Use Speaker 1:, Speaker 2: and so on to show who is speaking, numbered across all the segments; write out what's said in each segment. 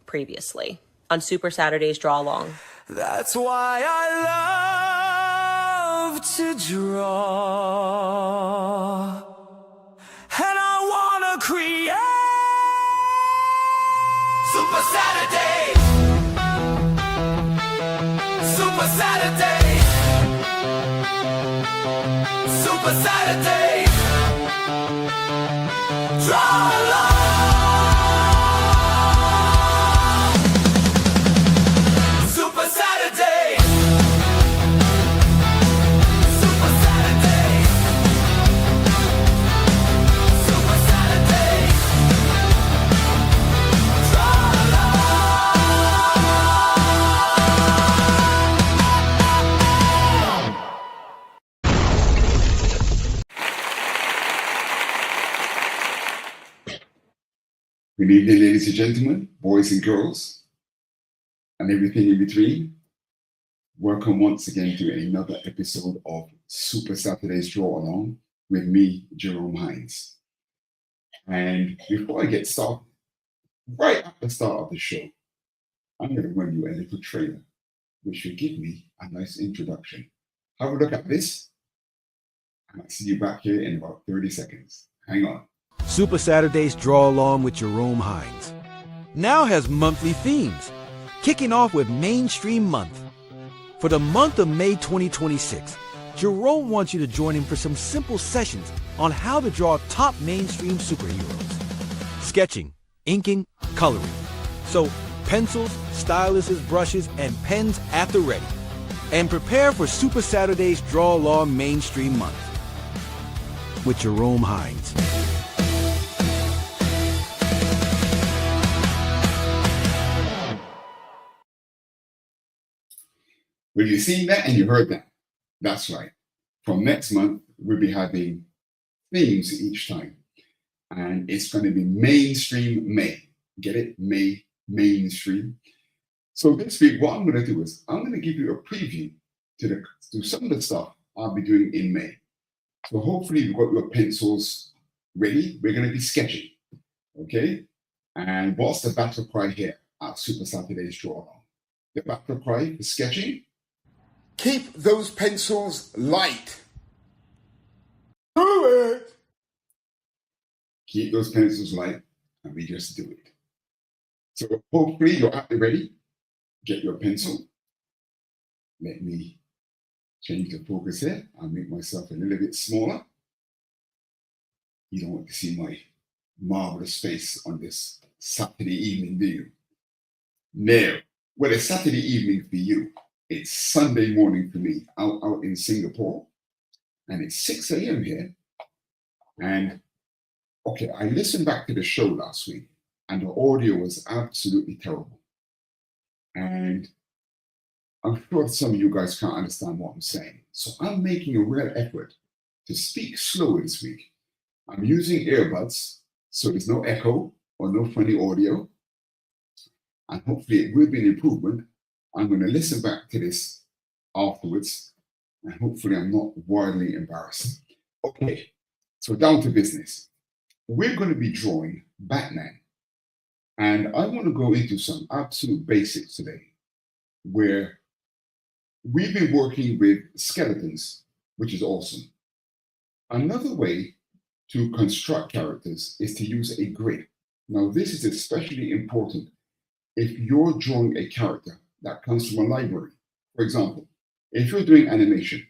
Speaker 1: previously on Supa-Saturdays Draw-Along.
Speaker 2: That's why I love to draw, and I wanna create Supa-Saturdays, Supa-Saturdays, Supa-Saturdays, Draw-Along.
Speaker 3: Good evening, ladies and gentlemen, boys and girls, and everything in between. Welcome once again to another episode of Supa-Saturdays Draw-Along with me, Jerome Hinds. And before I get started, right at the start of the show, I'm going to run you a little trailer, which will give me a nice introduction. Have a look at this, and I'll see you back here in about 30 seconds. Hang on.
Speaker 4: Supa-Saturdays Draw-Along with Jerome Hinds now has monthly themes, kicking off with Mainstream Month. For the month of May 2026, Jerome wants you to join him for some simple sessions on how to draw top mainstream superheroes. Sketching, inking, coloring. So pencils, styluses, brushes, and pens at the ready. And prepare for Supa-Saturdays Draw-Along Mainstream Month with Jerome Hinds.
Speaker 3: Well, you've seen that and you heard that. That's right. From next month, we'll be having themes each time. And it's going to be Mainstream May. Get it? May, mainstream. So this week, what I'm going to do is I'm going to give you a preview to some of the stuff I'll be doing in May. So hopefully you've got your pencils ready. We're going to be sketching. Okay? And what's the battle cry here at Supa-Saturdays Draw-Along? The battle cry for sketching? Keep those pencils light. Do it. Keep those pencils light, and we just do it. So hopefully you're at the ready. Get your pencil. Let me change the focus here. I'll make myself a little bit smaller. You don't want to see my marvelous face on this Saturday evening, do you? No. Well, it's Saturday evening for you. It's Sunday morning for me out in Singapore, and it's 6 a.m. here. And okay, I listened back to the show last week, and the audio was absolutely terrible. And I'm sure some of you guys can't understand what I'm saying. So I'm making a real effort to speak slow this week. I'm using earbuds, so there's no echo or no funny audio. And hopefully it will be an improvement. I'm going to listen back to this afterwards, and hopefully I'm not wildly embarrassed. Okay, so down to business. We're going to be drawing Batman, and I want to go into some absolute basics today, where we've been working with skeletons, which is awesome. Another way to construct characters is to use a grid. Now, this is especially important if you're drawing a character that comes from a library. For example, if you're doing animation,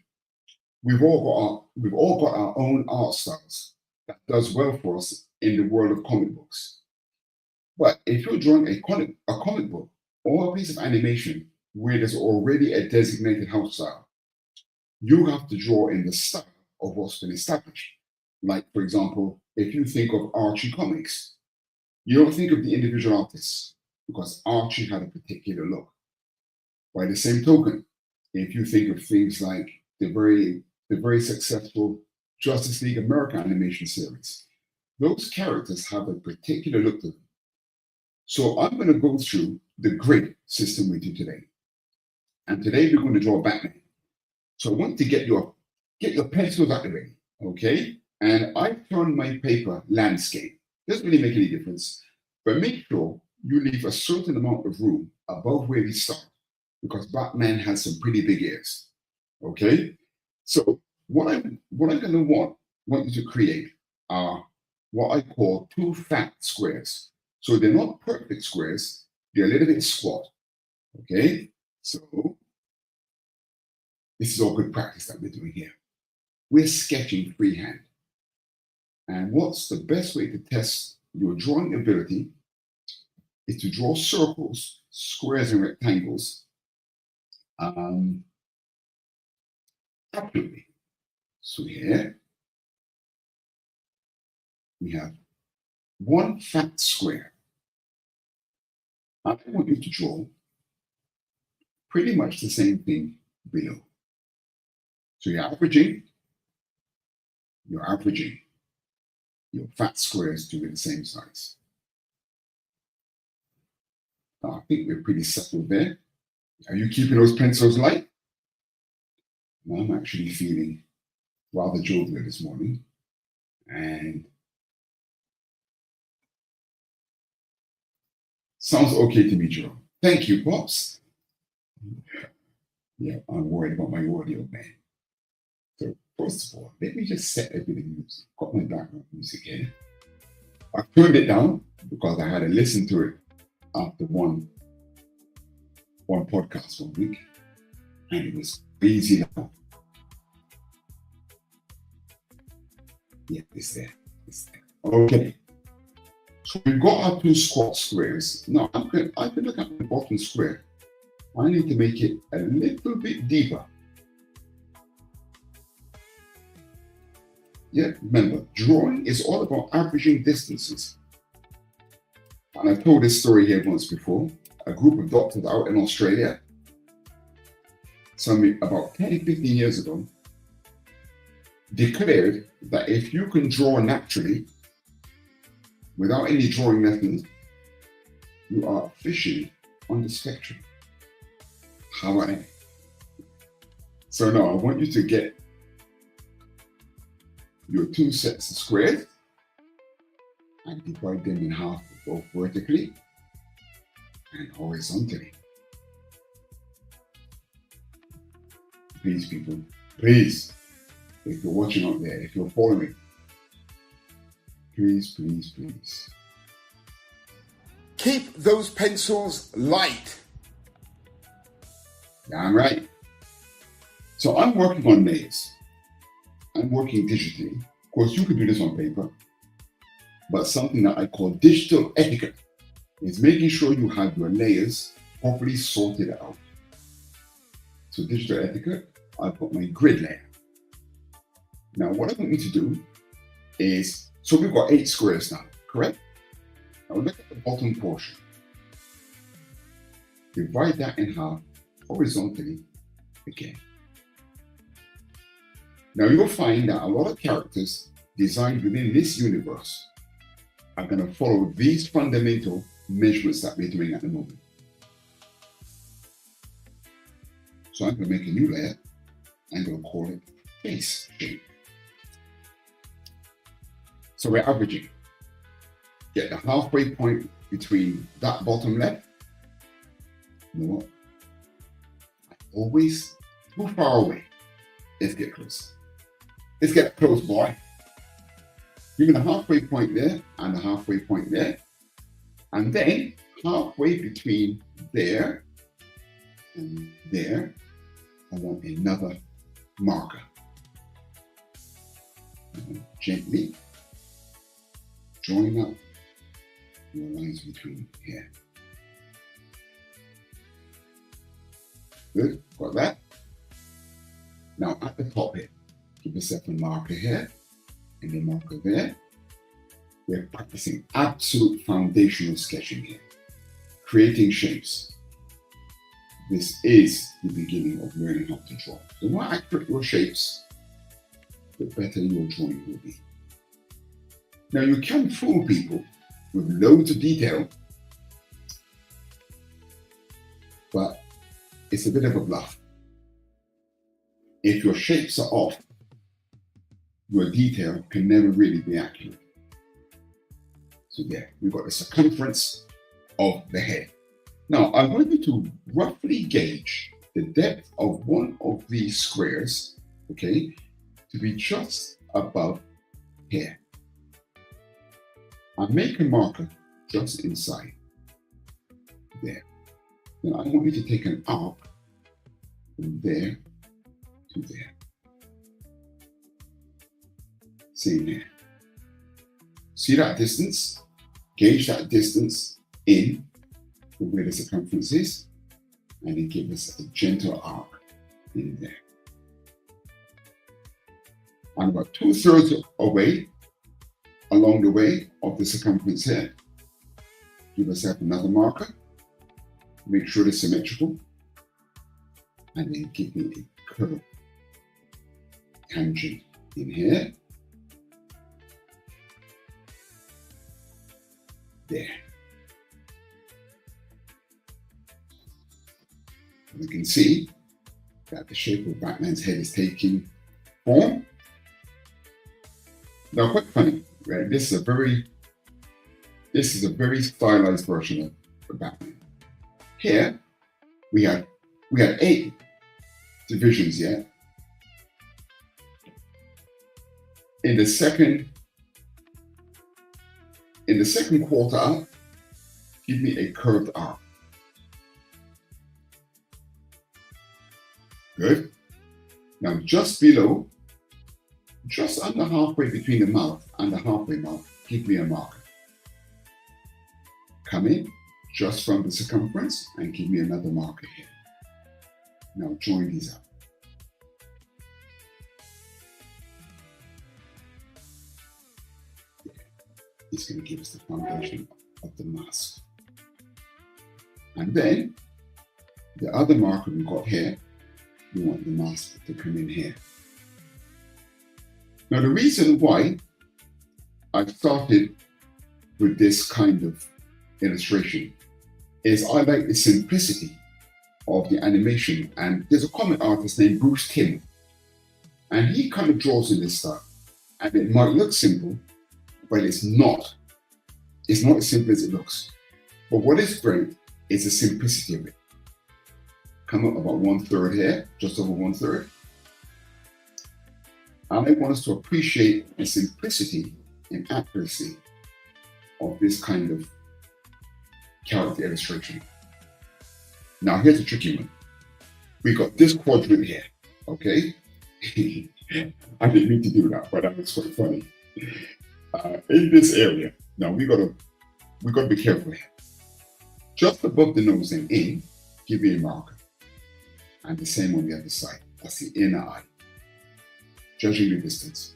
Speaker 3: we've all got our own art styles that does well for us in the world of comic books. But if you're drawing a comic book or a piece of animation where there's already a designated house style, you have to draw in the style of what's been established. Like, for example, if you think of Archie comics, you don't think of the individual artists because Archie had a particular look. By the same token, if you think of things like the very successful Justice League America animation series, those characters have a particular look to them. So I'm going to go through the grid system with you today. And today we're going to draw Batman. So I want to get your pencils out the way, okay? And I've turned my paper landscape. Doesn't really make any difference, but make sure you leave a certain amount of room above where we start, because Batman has some pretty big ears. Okay, so what I'm going to want you to create are what I call two fat squares. So they're not perfect squares; they're a little bit squat. Okay, so this is all good practice that we're doing here. We're sketching freehand, and what's the best way to test your drawing ability is to draw circles, squares, and rectangles accurately. So here we have one fat square. I want you to draw pretty much the same thing below. So you're averaging your fat squares to be the same size. Now, I think we're pretty settled there. Are you keeping those pencils light? Now, I'm actually feeling rather jovial this morning. And sounds okay to me, Jerome. Thank you, Pops. Yeah, I'm worried about my audio, man. So first of all, let me just set a bit of music. Got my background music here. I turned it down because I had to listen to it after one podcast 1 week, and it was crazy loud. Yeah, it's there. Okay. So we've got our two squat squares. Now I can look at the bottom square. I need to make it a little bit deeper. Yeah, remember, drawing is all about averaging distances. And I've told this story here once before. A group of doctors out in Australia, about 10, 15 years ago, declared that if you can draw naturally, without any drawing lessons, you are officially on the spectrum. How about that? So now I want you to get your two sets of squares and divide them in half, both vertically and horizontally. Please, people, please, if you're watching out there, if you're following, please, please, please.
Speaker 5: Keep those pencils light.
Speaker 3: Damn right. So I'm working on layers. I'm working digitally. Of course, you could do this on paper, but something that I call digital etiquette is making sure you have your layers properly sorted out. So digital etiquette, I've got my grid layer. Now what I want you to do is, so we've got 8 squares now, correct? Now look at the bottom portion. Divide that in half horizontally again. Now you'll find that a lot of characters designed within this universe are going to follow these fundamental measurements that we're doing at the moment. So I'm going to make a new layer. I'm going to call it face shape. So we're averaging. Get the halfway point between that bottom left. You know what? Always too far away. Let's get close. Let's get close, boy. Give me the halfway point there and the halfway point there. And then halfway between there and there, I want another marker. Gently drawing up your lines between here. Good, got that? Now at the top here, give yourself a marker here and a marker there. We're practicing absolute foundational sketching here, creating shapes. This is the beginning of learning how to draw. The more accurate your shapes, the better your drawing will be. Now you can fool people with loads of detail, but it's a bit of a bluff. If your shapes are off, your detail can never really be accurate. So there, we've got the circumference of the head. Now, I want you to roughly gauge the depth of one of these squares, okay, to be just above here. I make a marker just inside there. Then I want you to take an arc from there to there. Same here. See that distance? Gauge that distance in from where the circumference is, and then give us a gentle arc in there. And about 2/3 away, along the way of the circumference here, give yourself another marker. Make sure it's symmetrical, and then give me a curve tangent in here. There. You can see that the shape of Batman's head is taking form. Now, quite funny, right? This is a very stylized version of Batman. Here, we had 8 divisions here. In the second quarter up, give me a curved arc. Good. Now just below, just under halfway between the mouth and the halfway mark, give me a marker. Come in just from the circumference and give me another marker here. Now join these up. It's going to give us the foundation of the mask. And then the other marker we've got here, we want the mask to come in here. Now the reason why I started with this kind of illustration is I like the simplicity of the animation, and there's a comic artist named Bruce Timm, and he kind of draws in this style, and it might look simple, but it's not. It's not as simple as it looks. But what is great is the simplicity of it. Come up about 1/3 here, just over 1/3. And I want us to appreciate the simplicity and accuracy of this kind of character illustration. Now here's a tricky one. We got this quadrant here, okay? I didn't mean to do that, but that was quite funny. In this area, now we gotta be careful here. Just above the nose and in, give me a marker. And the same on the other side. That's the inner eye. Judging the distance.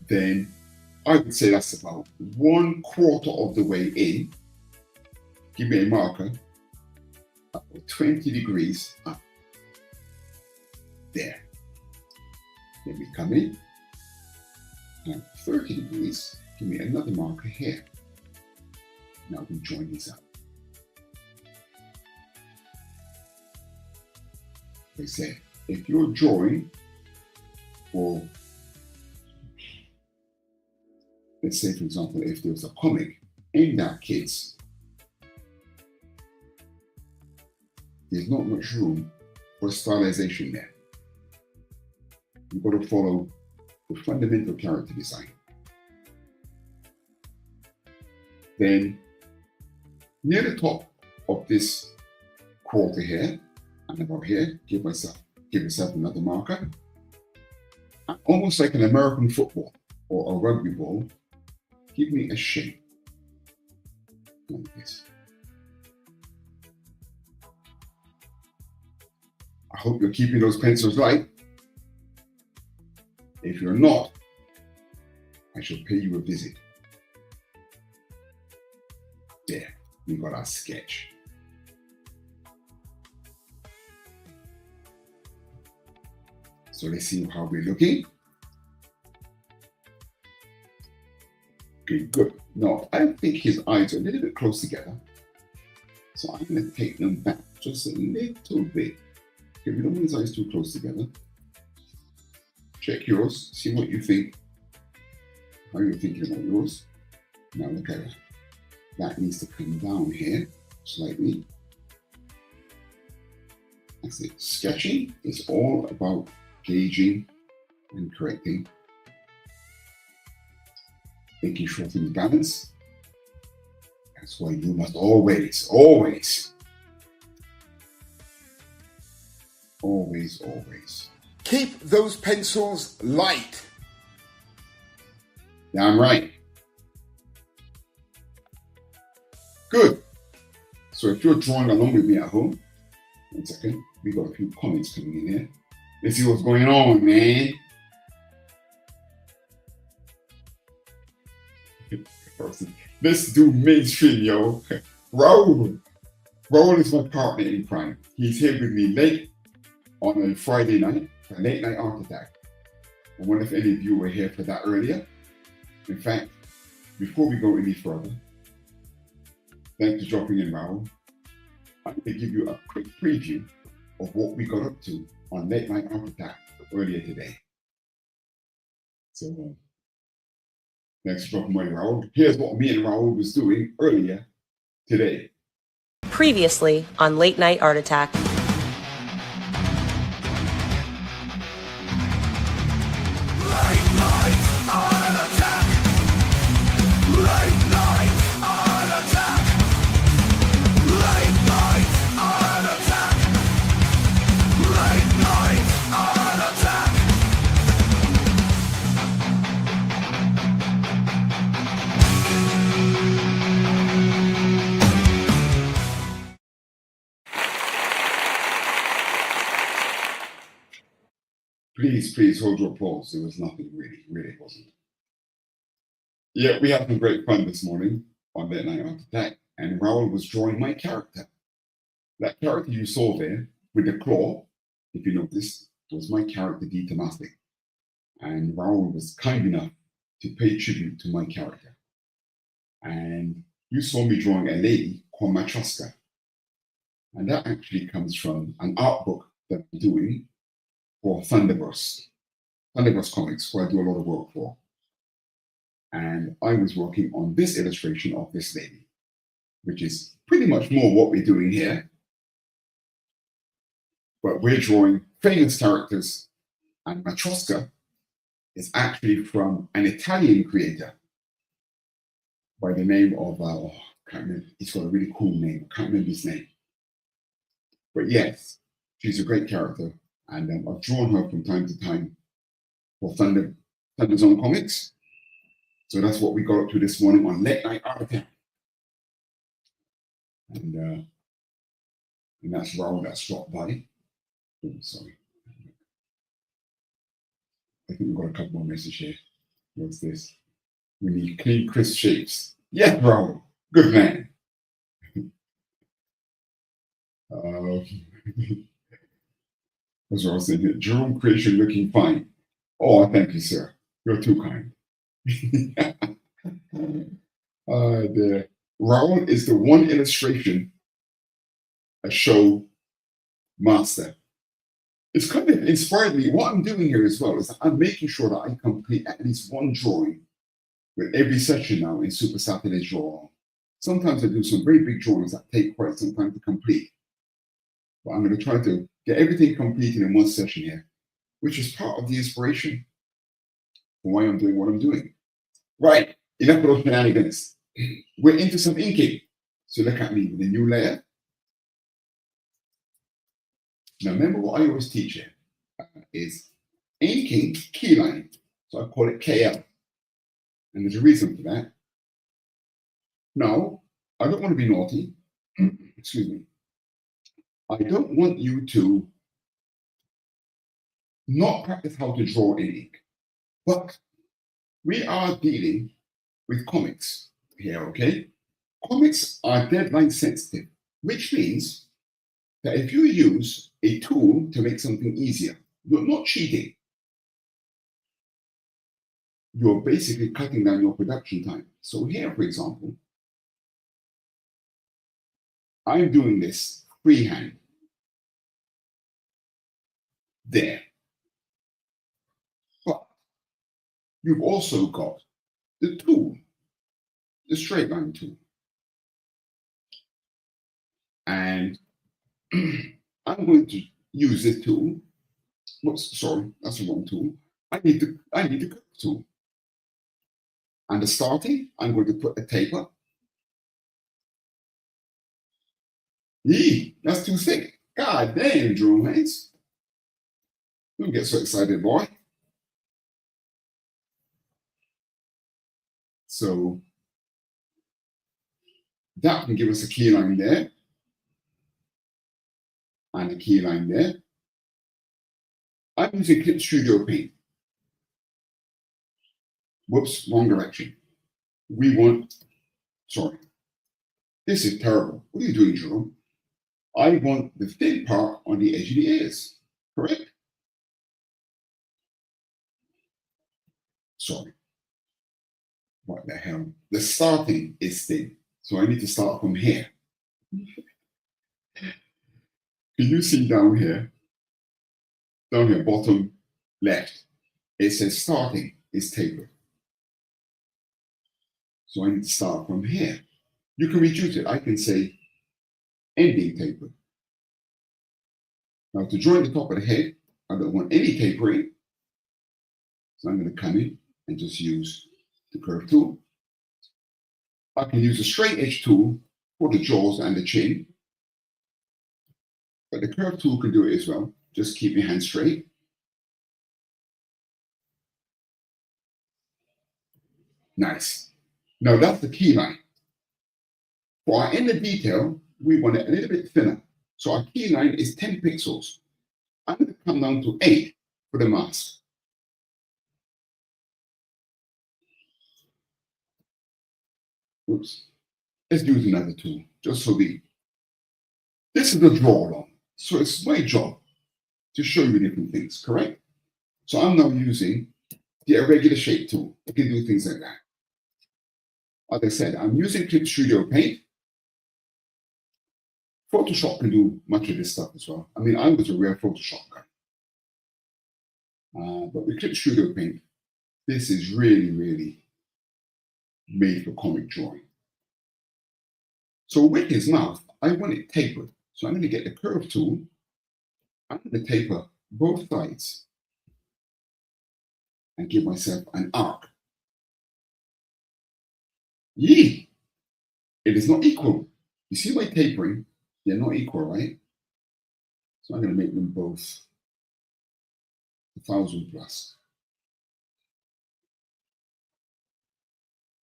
Speaker 3: Then I would say that's about 1/4 of the way in. Give me a marker about 20 degrees up. There. Then we come in. Now 30 degrees. Give me another marker here. Now we join these up. They say, if you're drawing for, let's say for example, if there was a comic aimed at kids, there's not much room for stylization there. You've got to follow the fundamental character design. Then near the top of this quarter here, and about here, give yourself another marker. Almost like an American football or a rugby ball, give me a shape like this. I hope you're keeping those pencils light. If you're not, I shall pay you a visit. There, we got our sketch. So let's see how we're looking. Okay, good. Now, I think his eyes are a little bit close together. So I'm going to take them back just a little bit. Okay, we don't want his eyes too close together. Check yours, see what you think. How you're thinking about yours. Now look at it. that needs to come down here slightly. That's it. Sketching is all about gauging and correcting, making sure things balance. That's why you must always, always, always, always
Speaker 5: keep those pencils light.
Speaker 3: Damn right. Good. So if you're drawing along with me at home, 1 second, we got a few comments coming in here. Let's see what's going on, man. Let's do mainstream, yo. Raul is my partner in crime. He's here with me late on a Friday night, a late night art attack. I wonder if any of you were here for that earlier. In fact, before we go any further, thanks for dropping in, Raul. I'm going to give you a quick preview of what we got up to on Late Night Art Attack earlier today. So, thanks for dropping in, Raul. Here's what me and Raul was doing earlier today.
Speaker 1: Previously on Late Night Art Attack.
Speaker 3: Please hold your applause. There was nothing really wasn't. Yeah, we had some great fun this morning on Late Night Art Attack, and Raul was drawing my character. That character you saw there with the claw, if you notice, was my character D. Tomastic. And Raul was kind enough to pay tribute to my character. And you saw me drawing a lady called Matroska. And that actually comes from an art book that I'm doing for Thunderburst Comics, who I do a lot of work for. And I was working on this illustration of this lady, which is pretty much more what we're doing here. But we're drawing famous characters, and Matroska is actually from an Italian creator by the name of, I can't remember, he's got a really cool name, I can't remember his name. But yes, she's a great character. And I've drawn her from time to time for Thunderzone Comics. So that's what we got up to this morning on Late Night Art Attack. And that's Raul that dropped by. Oh, sorry. I think we've got a couple more messages here. What's this? We need clean, crisp shapes. Yeah, Raul. Good man. As I was saying here, Jerome creation looking fine. Oh, thank you, sir. You're too kind. There. Raul is the one illustration a show master. It's kind of inspired me. What I'm doing here as well is I'm making sure that I complete at least one drawing with every session now in Supa-Saturdays Draw-Along. Sometimes I do some very big drawings that take quite some time to complete. But I'm going to try to get everything completed in one session here, which is part of the inspiration for why I'm doing what I'm doing. Right, enough of those shenanigans. We're into some inking. So look at me with a new layer. Now remember what I always teach here is inking keyline. So I call it KL. And there's a reason for that. Now, I don't want to be naughty. Excuse me. I don't want you to not practice how to draw in ink. But we are dealing with comics here, okay? Comics are deadline sensitive, which means that if you use a tool to make something easier, you're not cheating. You're basically cutting down your production time. So here, for example, I'm doing this freehand. There. But you've also got the tool, the straight line tool. And I'm going to use this tool. Whoops, sorry, that's the wrong tool. I need the curve tool. And the starting, I'm going to put a taper. Yee, that's too thick. God damn, Jerome Hinds. Don't get so excited, boy. So that can give us a key line there. And a key line there. I'm using Clip Studio Paint. Whoops, wrong direction. We want, sorry. This is terrible. What are you doing, Jerome? I want the thin part on the edge of the ears, correct? Sorry. What the hell? The starting is thin. So I need to start from here. Can you see down here? Down here, bottom left. It says starting is tapered. So I need to start from here. You can reduce it. I can say ending taper. Now to join the top of the head, I don't want any tapering. So I'm going to come in and just use the curve tool. I can use a straight edge tool for the jaws and the chin. But the curve tool can do it as well. Just keep your hand straight. Nice. Now that's the key line. For our inner detail, we want it a little bit thinner. So our key line is 10 pixels. I'm going to come down to 8 for the mask. Oops. Let's use another tool, just so this is the draw-along. So it's my job to show you different things, correct? So I'm now using the irregular shape tool. I can do things like that. Like I said, I'm using Clip Studio Paint. Photoshop can do much of this stuff as well. I mean, I was a rare Photoshop guy. But with Clip Studio Paint, this is really, really made for comic drawing. So with his mouth, I want it tapered. So I'm going to get the curve tool. I'm going to taper both sides and give myself an arc. Yee! It is not equal. You see my tapering? They're not equal, right? So I'm going to make them both 1,000 plus.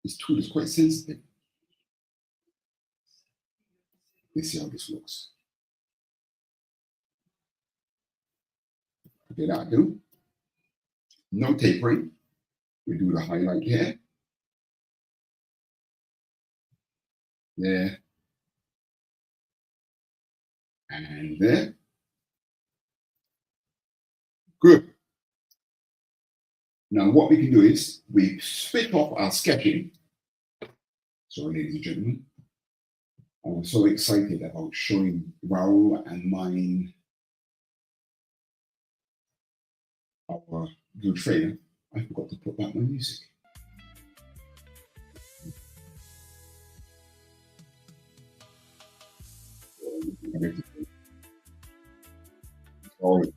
Speaker 3: This tool is quite sensitive. Let's see how this looks. Okay, that'll do. No tapering. We do the highlight here. There. And there. Good. Now what we can do is we switch off our sketching. Sorry, ladies and gentlemen. I was so excited about showing Raoul and mine our good trailer. I forgot to put back my music. Sorry,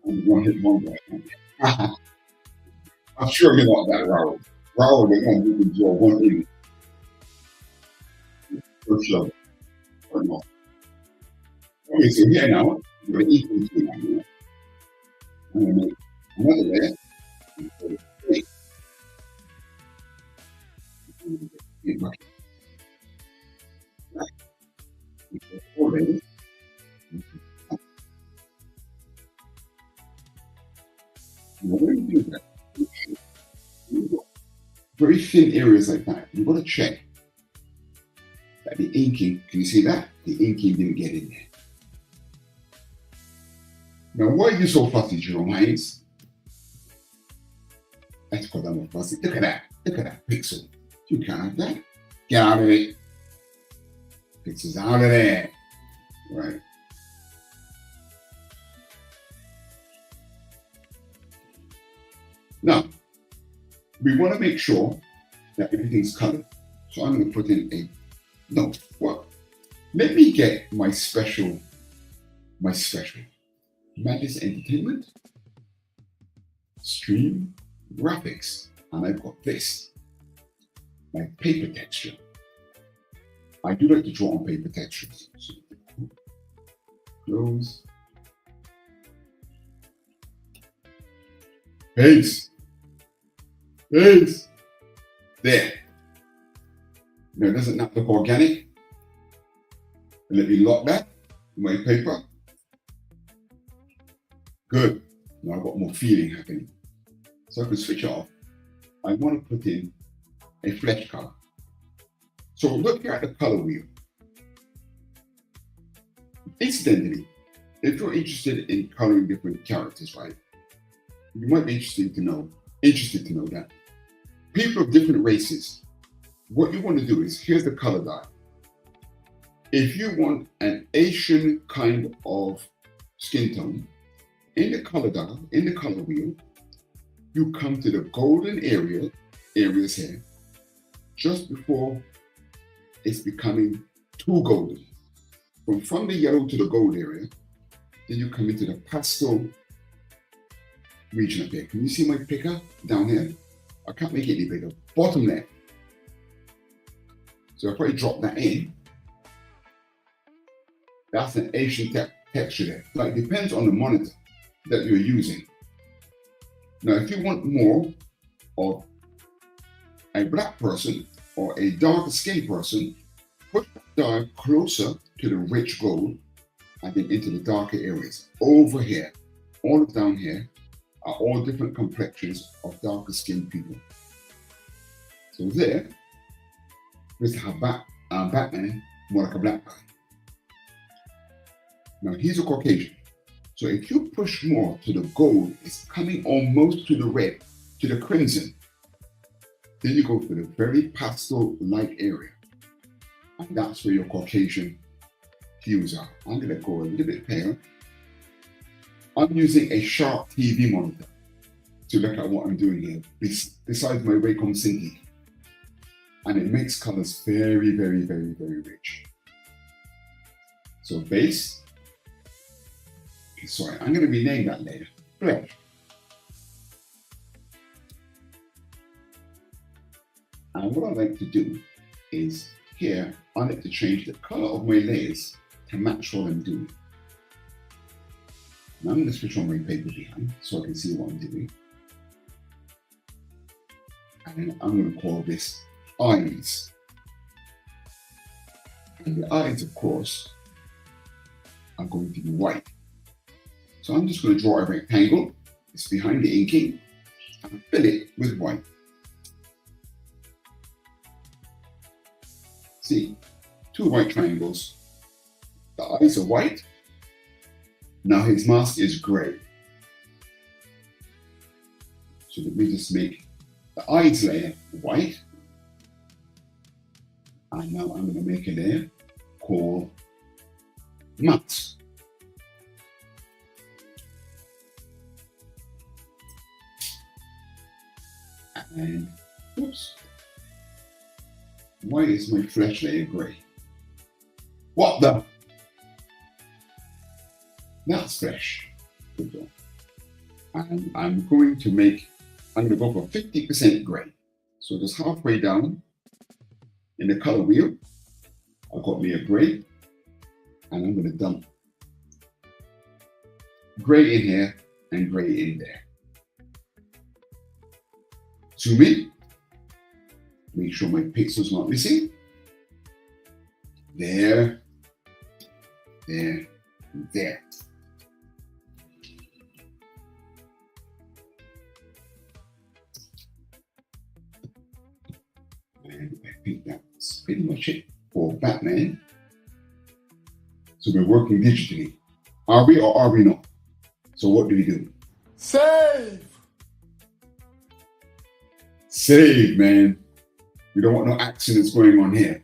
Speaker 3: I'm one hit wonder. I'm sure you're not that Raoul. Raoul, they're going to do your one thing. For sure. Or not. Okay, so here now, we're going to equal to that. I'm going to make another layer. Four layers. Now, when you do that, very thin areas like that, you've got to check that the inking, can you see that? The inking didn't get in there. Now, why are you so fussy, Jerome Hinds? That's because I'm a fussy. Look at that. Look at that pixel. You can't have that. Get out of it. Pixels out of there. Right. Now, we want to make sure that everything's colored. So I'm going to put in a, no, what? Let me get my special Madness Entertainment Stream Graphics, and I've got this, my paper texture. I do like to draw on paper textures. So close. Paste. There. Now, doesn't that look organic? Let me lock that in my paper. Good. Now I've got more feeling happening. So I can switch off. I want to put in a flesh color. So look here at the color wheel. Incidentally, if you're interested in coloring different characters, right, you might be interested to know that people of different races, what you want to do is, here's the color dye. If you want an Asian kind of skin tone, in the color dial, in the color wheel, you come to the golden areas here, just before it's becoming too golden. From the yellow to the gold area, then you come into the pastel region up here. Can you see my picker down here? I can't make it any bigger. Bottom left. So if I drop that in, that's an Asian texture there. Like, depends on the monitor that you're using. Now, if you want more of a black person or a darker skinned person, put that dye closer to the rich gold and then into the darker areas. Over here, all down here are all different complexions of darker skinned people. So there, we have Batman, more like a black guy. Now he's a Caucasian. So if you push more to the gold, it's coming almost to the red, to the crimson. Then you go for the very pastel light area. And that's where your Caucasian hues are. I'm gonna go a little bit pale. I'm using a Sharp TV monitor to look at what I'm doing here, besides my Wacom Cintiq. And it makes colors very, very, very, very rich. So base, sorry, I'm going to rename that layer, flesh. And what I like to do is here, I like to change the color of my layers to match what I'm doing. Now I'm going to switch on my paper behind so I can see what I'm doing. And then I'm going to call this eyes. And the eyes, of course, are going to be white. So I'm just going to draw a rectangle. It's behind the inking and fill it with white. See, two white triangles. The eyes are white. Now his mask is gray. So let me just make the eyes layer white. And now I'm going to make a layer called matte. And oops, why is my flesh layer gray? What the? That's flesh. Good job. And I'm going to go for 50% gray. So just halfway down in the color wheel, I've got me a gray, and I'm going to dump gray in here and gray in there. Zoom in, make sure my pixel's not missing. There, there, there. And I think that's pretty much it for Batman. So we're working digitally. Are we or are we not? So what do we do?
Speaker 5: Save!
Speaker 3: Save, man. We don't want no accidents going on here.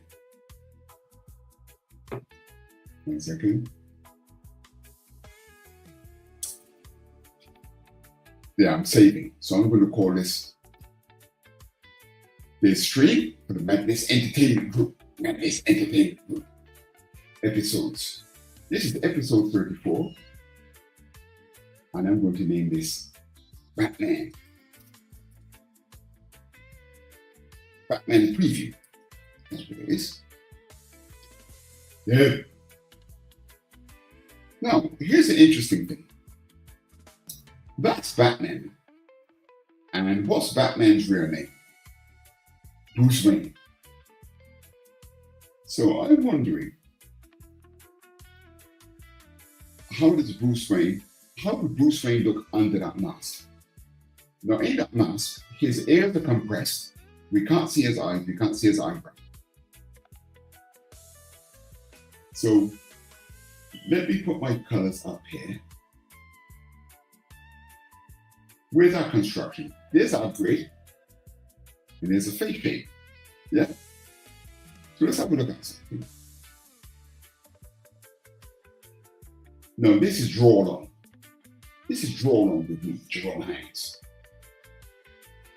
Speaker 3: 1 second. Yeah, I'm saving. So I'm going to call this stream for the Madness Entertainment Group. Madness Entertainment Group. episodes. This is episode 34, and I'm going to name this Batman. Batman preview. That's what it is. Yeah. Now, here's an interesting thing. That's Batman. And what's Batman's real name? Bruce Wayne. So I'm wondering, how would Bruce Wayne look under that mask? Now, in that mask, his ears are compressed. We can't see his eyes, we can't see his eyebrow. So let me put my colors up here. Where's our construction? There's our grid, and there's a fake shape. Yeah? So let's have a look at something. No, this is Draw-Along. This is Draw-Along with me, Jerome Hinds.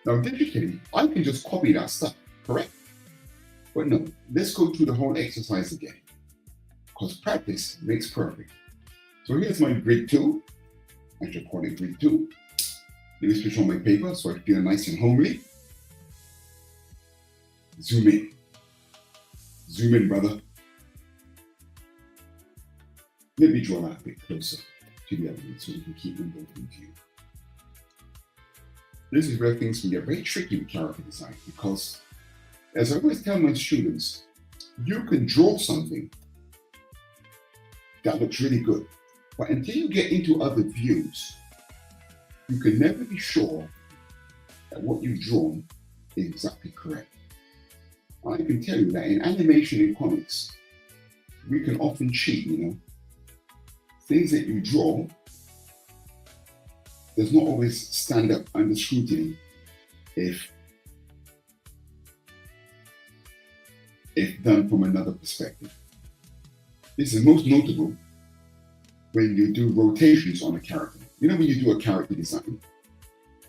Speaker 3: Now, digitally, I can just copy that stuff, correct? But no, let's go through the whole exercise again, because practice makes perfect. So here's my grid tool. I should call it grid tool. Let me switch on my paper so I feel nice and homely. Zoom in. Zoom in, brother. Let me draw that a bit closer to the other one so we can keep them both in view. This is where things can get very tricky with character design, because, as I always tell my students, you can draw something that looks really good, but until you get into other views, you can never be sure that what you've drawn is exactly correct. I can tell you that in animation and comics, we can often cheat, you know. Things that you draw does not always stand up under scrutiny if done from another perspective. This is most notable when you do rotations on a character. You know, when you do a character design,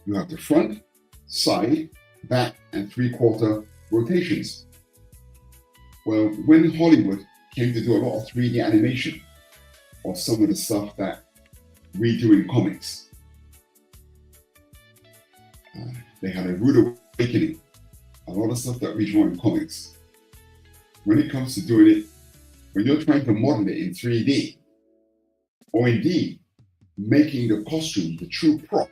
Speaker 3: you have the front, side, back, and 3/4 rotations. Well, when Hollywood came to do a lot of 3D animation, or some of the stuff that we do in comics, they had a rude awakening. A lot of stuff that we draw in comics, when it comes to doing it, when you're trying to model it in 3D, or indeed making the costume the true prop,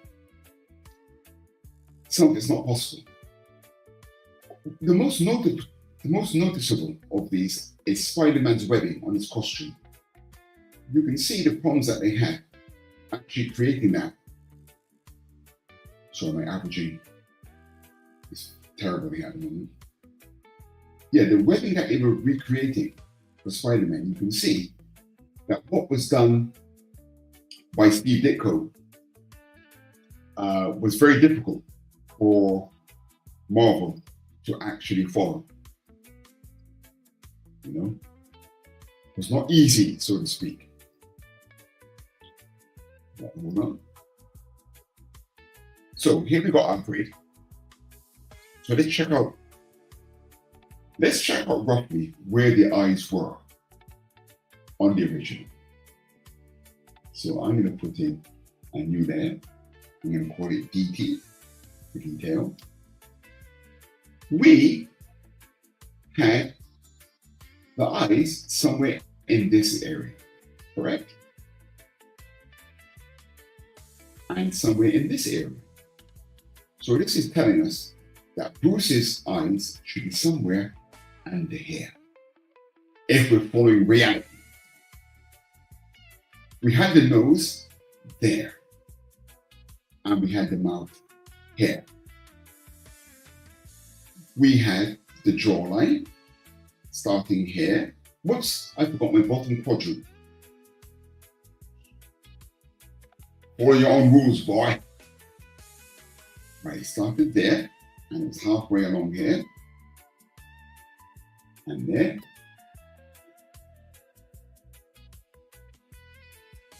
Speaker 3: something's not possible. The most noticeable of these is Spider-Man's webbing on his costume. You can see the problems that they had actually creating that. So my averaging is terrible at the moment. Yeah, the webbing that they were recreating for Spider-Man, you can see that what was done by Steve Ditko was very difficult for Marvel to actually follow. You know, it was not easy, so to speak. Hold on. So here we got our grid. So let's check out roughly where the eyes were on the original. So I'm going to put in a new layer. I'm going to call it DT, for detail. We had the eyes somewhere in this area, correct? And somewhere in this area. So this is telling us that Bruce's eyes should be somewhere under here, if we're following reality. We had the nose there, and we had the mouth here. We had the jawline starting here. Whoops, I forgot my bottom quadrant. Follow your own rules, boy. Right, it started there, and it was halfway along here, and there,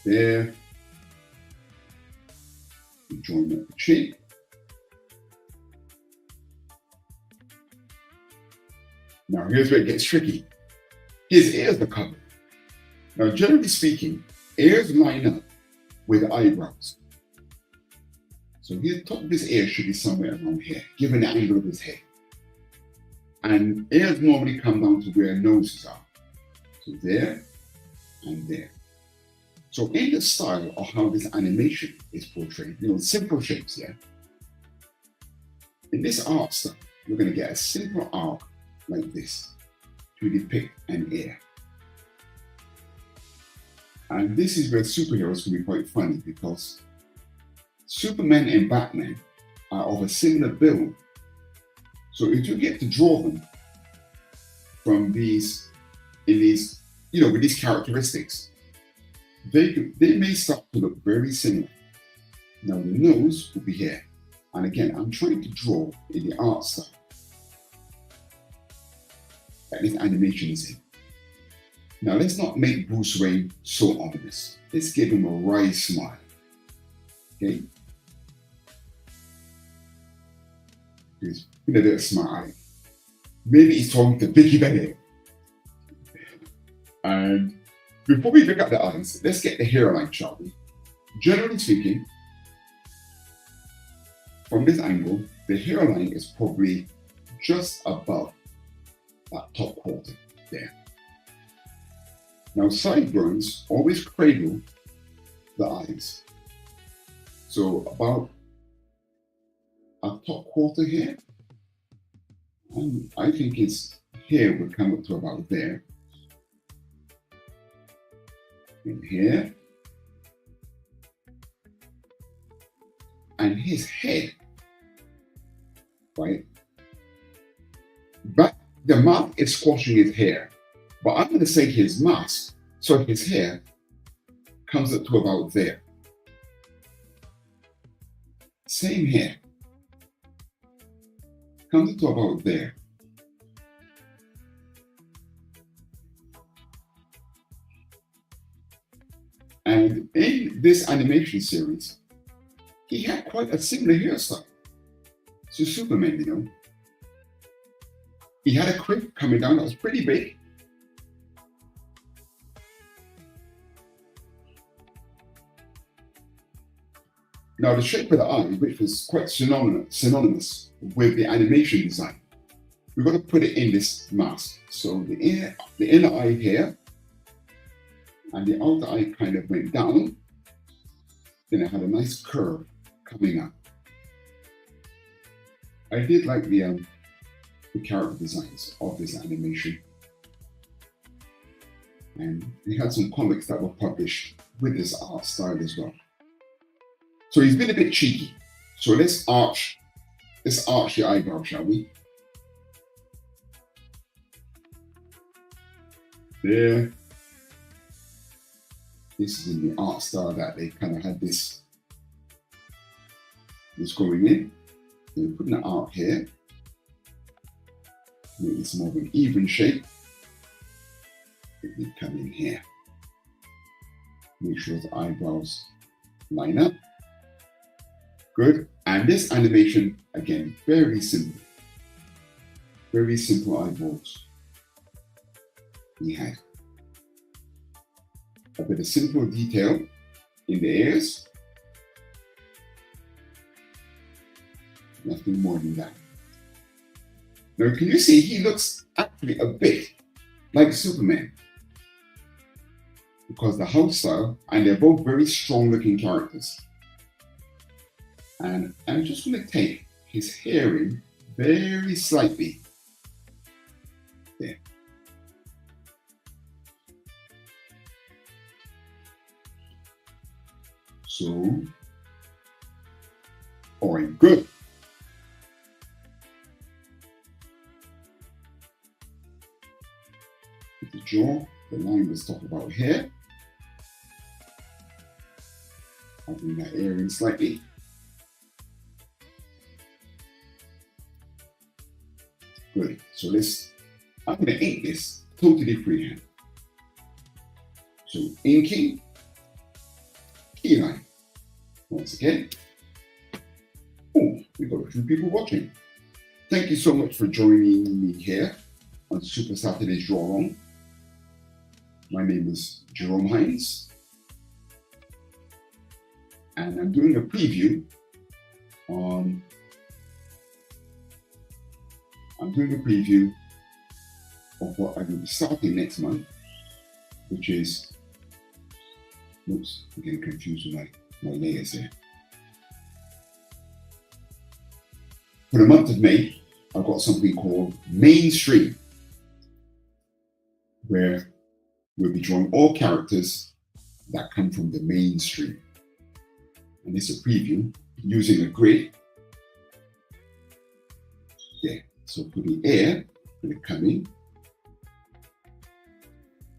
Speaker 3: there. We join up the cheek. Now here's where it gets tricky. His ears are covered. Now, generally speaking, ears line up with eyebrows. So here, top of his ear should be somewhere around here, given the angle of his head. And ears normally come down to where noses are. So there and there. So in the style of how this animation is portrayed, simple shapes, yeah? In this art style, you're going to get a simple arc like this to depict an ear. And this is where superheroes can be quite funny, because Superman and Batman are of a similar build. So if you get to draw them from with these characteristics, they may start to look very similar. Now the nose will be here. And again, I'm trying to draw in the art style that this animation is in. Now let's not make Bruce Wayne so ominous. Let's give him a wry smile. Okay? He's a little smile. Maybe he's talking to Vicky Bennett. And before we look at the eyes, let's get the hairline, shall we? Generally speaking, from this angle, the hairline is probably just above that top quarter there. Now, sideburns always cradle the eyes. So about a top quarter here, and I think his hair would come up to about there. And here. And his head, right? But the mouth is squashing his hair. But I'm going to say his mask, so his hair comes up to about there. Same here. Comes up to about there. And in this animation series, he had quite a similar hairstyle to Superman, He had a quiff coming down that was pretty big. Now the shape of the eye, which was quite synonymous with the animation design, we've got to put it in this mask. So the inner eye here, and the outer eye kind of went down. Then it had a nice curve coming up. I did like the character designs of this animation. And we had some comics that were published with this art style as well. So he's been a bit cheeky. So let's arch the eyebrow, shall we? There. This is in the art style that they kind of had this going in. So we're putting it out here. Make this more of an even shape. It will come in here. Make sure the eyebrows line up. Good. And this animation, again, very simple. Very simple eyeballs. We had a bit of simple detail in the ears. Nothing more than that. Now, can you see he looks actually a bit like Superman? Because the house style, and they're both very strong looking characters. And I'm just going to take his hair in very slightly. There. So, all right, good. With the jaw, the line was talked about here. I'll bring that hair in slightly. Good. So I'm going to ink this totally freehand. So inking, key line. Once again. Oh, we've got a few people watching. Thank you so much for joining me here on Supa-Saturdays Draw-Along. My name is Jerome Hinds, and I'm doing a preview on of what I will be starting next month, which is, oops, I'm getting confused with my layers here. For the month of May, I've got something called Mainstream, where we'll be drawing all characters that come from the mainstream. And it's a preview using a grid. There. So for the air, for the coming.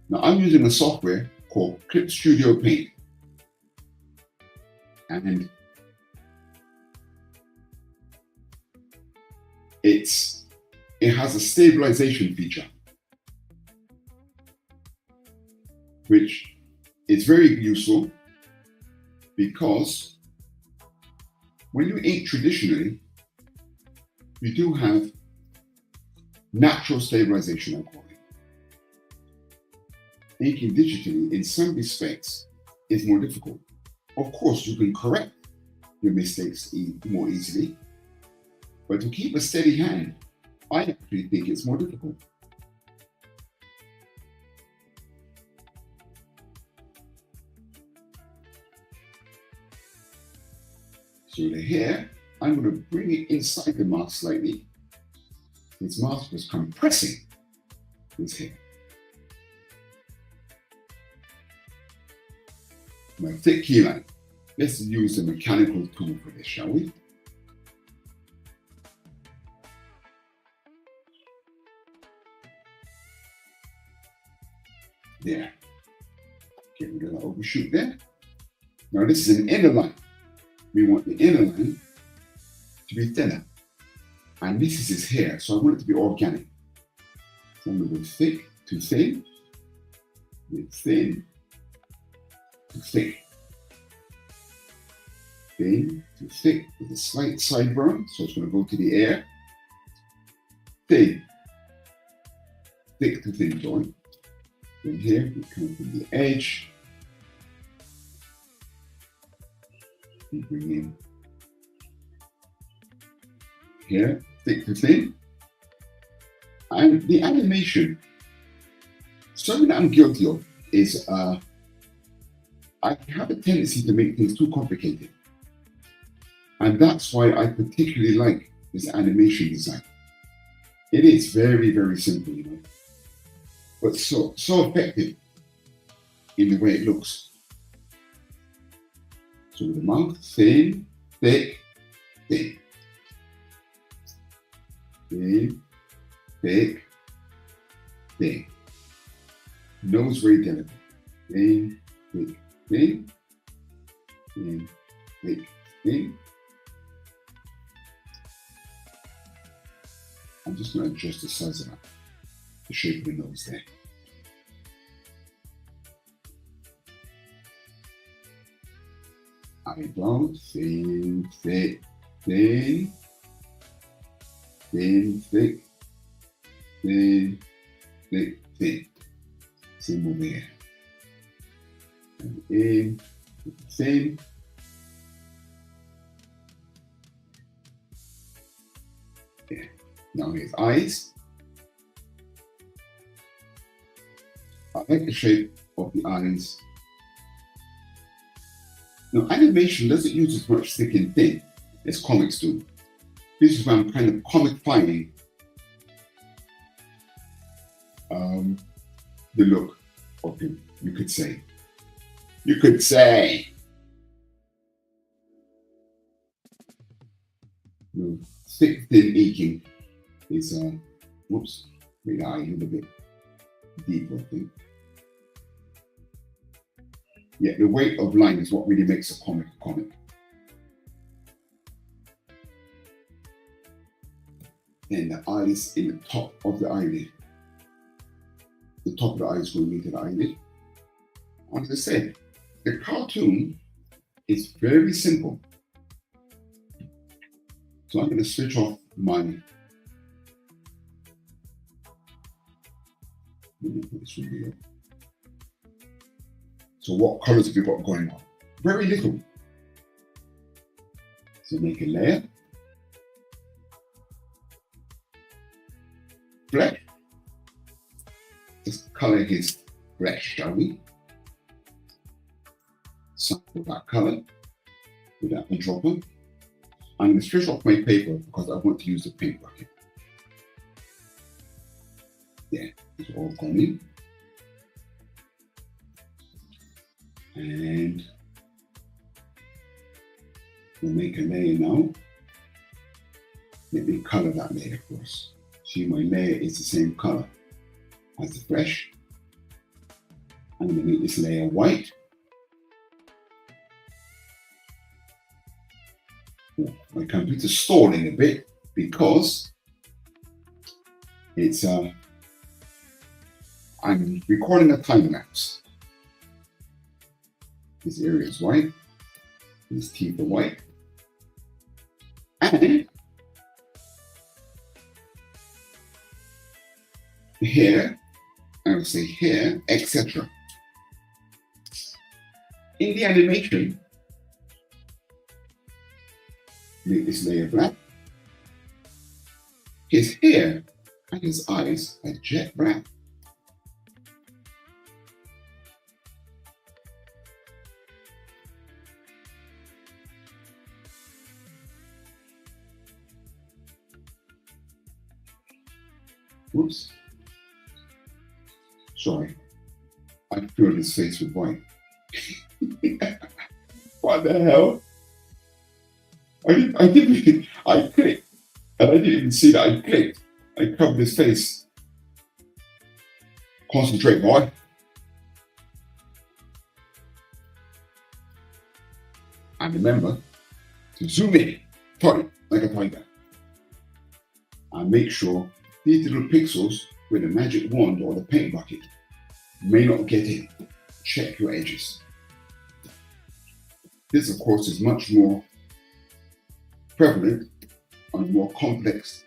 Speaker 3: Now I'm using a software called Clip Studio Paint. And it has a stabilization feature, which is very useful because when you ink traditionally, you do have natural stabilization, I call it. Inking digitally, in some respects, is more difficult. Of course, you can correct your mistakes more easily, but to keep a steady hand, I actually think it's more difficult. So the hair, I'm going to bring it inside the mask slightly. This mask was compressing this hair. My thick key line. Let's use the mechanical tool for this, shall we? There. Get rid of that overshoot there. Now this is an inner line. We want the inner line to be thinner. And this is his hair, so I want it to be organic. So I'm going to go thick to thin, with thin to thick. Thin to thick with a slight sideburn, so it's going to go to the air. Thin, thick to thin joint. Then here we come from the edge. We bring in here, thick to thin. And the animation, something that I'm guilty of is I have a tendency to make things too complicated. And that's why I particularly like this animation design. It is very, very simple, you know, but so effective in the way it looks. So with the mouth, thin, thick, thin. Thin, thick, thin. Nose very delicate. Thin, thick, thin, thin, thick, thin. I'm just going to adjust the size of that, the shape of the nose there. Eyebrow, thin, thick, thin, thin, thick, thin, thick, thin. Same over here. And in, thin. Yeah. Now his eyes. I like the shape of the eyes. Now, animation doesn't use as much thick and thin as comics do. This is why I'm kind of comicifying the look of him, you could say. You could say. The thick, thin inking is, whoops, made the eye a little bit deeper, I think. Yeah, the weight of line is what really makes a comic a comic. And the eyes in the top of the eyelid. The top of the eye is going into the eyelid. As I said, the cartoon is very simple. So I'm going to switch off my, let me put this one here. So what colors have you got going on? Very little. So make a layer. Flesh. Just color his flesh, shall we? Sample that color with that dropper. I'm going to stretch off my paper because I want to use the paint bucket. Yeah, it's all gone in. And we'll make a layer now. Let me color that layer for us. See, my layer is the same color as the flesh. I'm going to make this layer white. Oh, my computer's stalling a bit because it's I'm recording a time lapse. This area is white. His teeth are white. And here, I would say here, etc. In the animation, make this layer black. His hair and his eyes are jet black. Whoops. Sorry. I filled his face with white. What the hell? I clicked. And I didn't even see that I clicked. I covered his face. Concentrate, boy. And remember to zoom in, like a tiger. And make sure these little pixels with the magic wand or the paint bucket may not get in. Check your edges. This, of course, is much more prevalent on more complex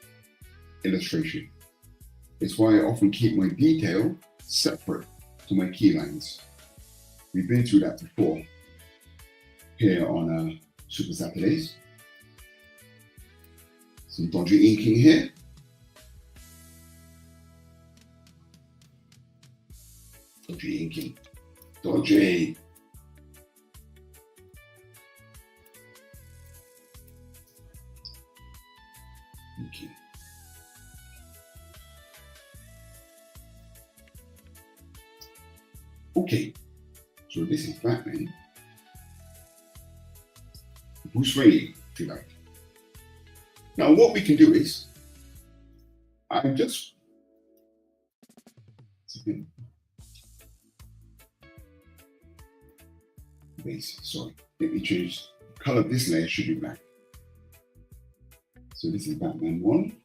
Speaker 3: illustration. It's why I often keep my detail separate to my key lines. We've been through that before here on Supa-Saturdays. Some dodgy inking here. Dodgy inking. Dodgy. Okay. Okay, so this is Batman. Bruce Wayne, if you like. Now, what we can do is, I'm just base. Sorry, let me change the color of this layer. Should be black. So this is Batman 1.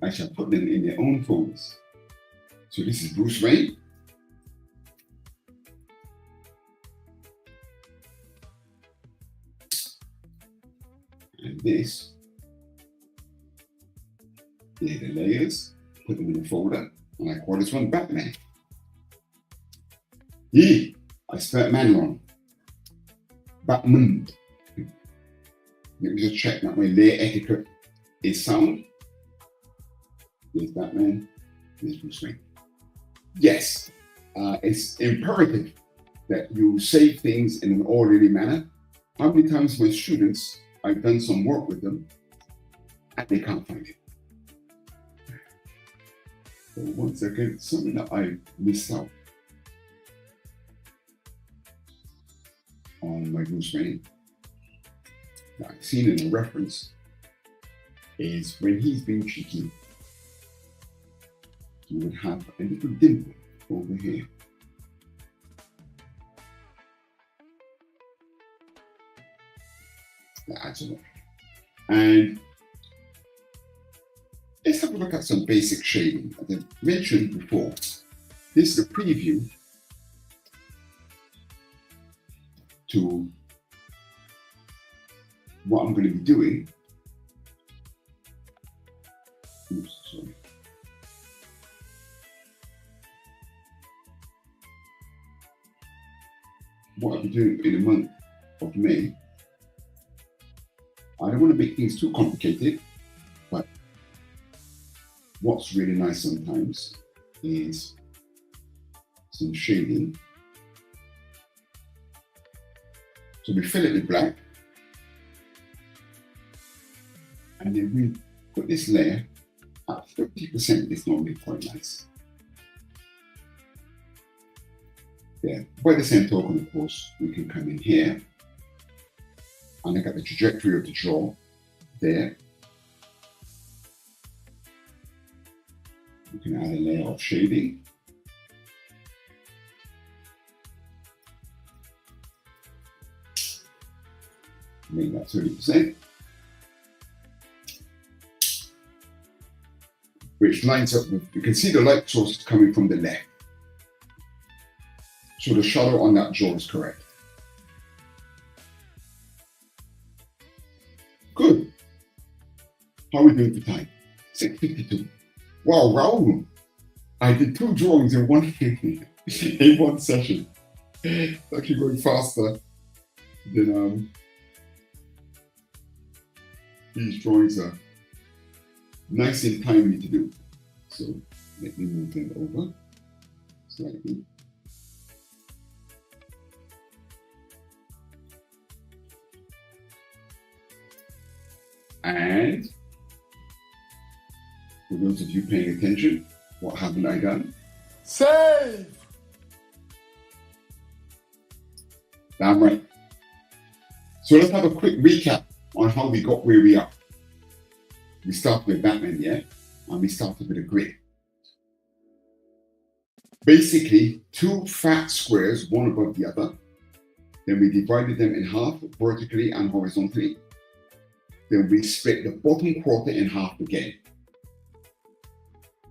Speaker 3: I shall put them in their own folders. So this is Bruce Wayne. And this, here are the layers, put them in a folder, and I call this one Batman. Yee, I spelled man wrong. Batman. Let me just check that my layer etiquette is sound. There's Batman, there's Bruce Wayne. Yes, it's imperative that you say things in an orderly manner. How many times my students, I've done some work with them and they can't find it. So one second, something that I missed out on my Bruce Wayne that I've seen in a reference is when he's being cheeky, he would have a little dimple over here. That adds a lot. And let's have a look at some basic shading. As I mentioned before, this is a preview to what I'm going to be doing. Oops, sorry. what I'll be doing in the month of May, I don't want to make things too complicated, but what's really nice sometimes is some shading. So we fill it with black, and then we put this layer at 30%. It's normally quite nice. There. By the same token, of course, we can come in here and look at the trajectory of the draw there. We can add a layer of shading. Make that 30%. Which lines up with, you can see the light source coming from the left. So the shadow on that jaw is correct. Good. How are we doing for time? 6:52. Wow, Raoul. I did 2 drawings in one in one session. It's actually going faster than these drawings are nice and timely to do. So let me move them over slightly. And for those of you paying attention, what haven't I done?
Speaker 5: Save!
Speaker 3: Damn right. So let's have a quick recap on how we got where we are. We started with Batman, yeah? And we started with a grid. Basically, 2 fat squares, one above the other. Then we divided them in half, vertically and horizontally. Then we split the bottom quarter in half again.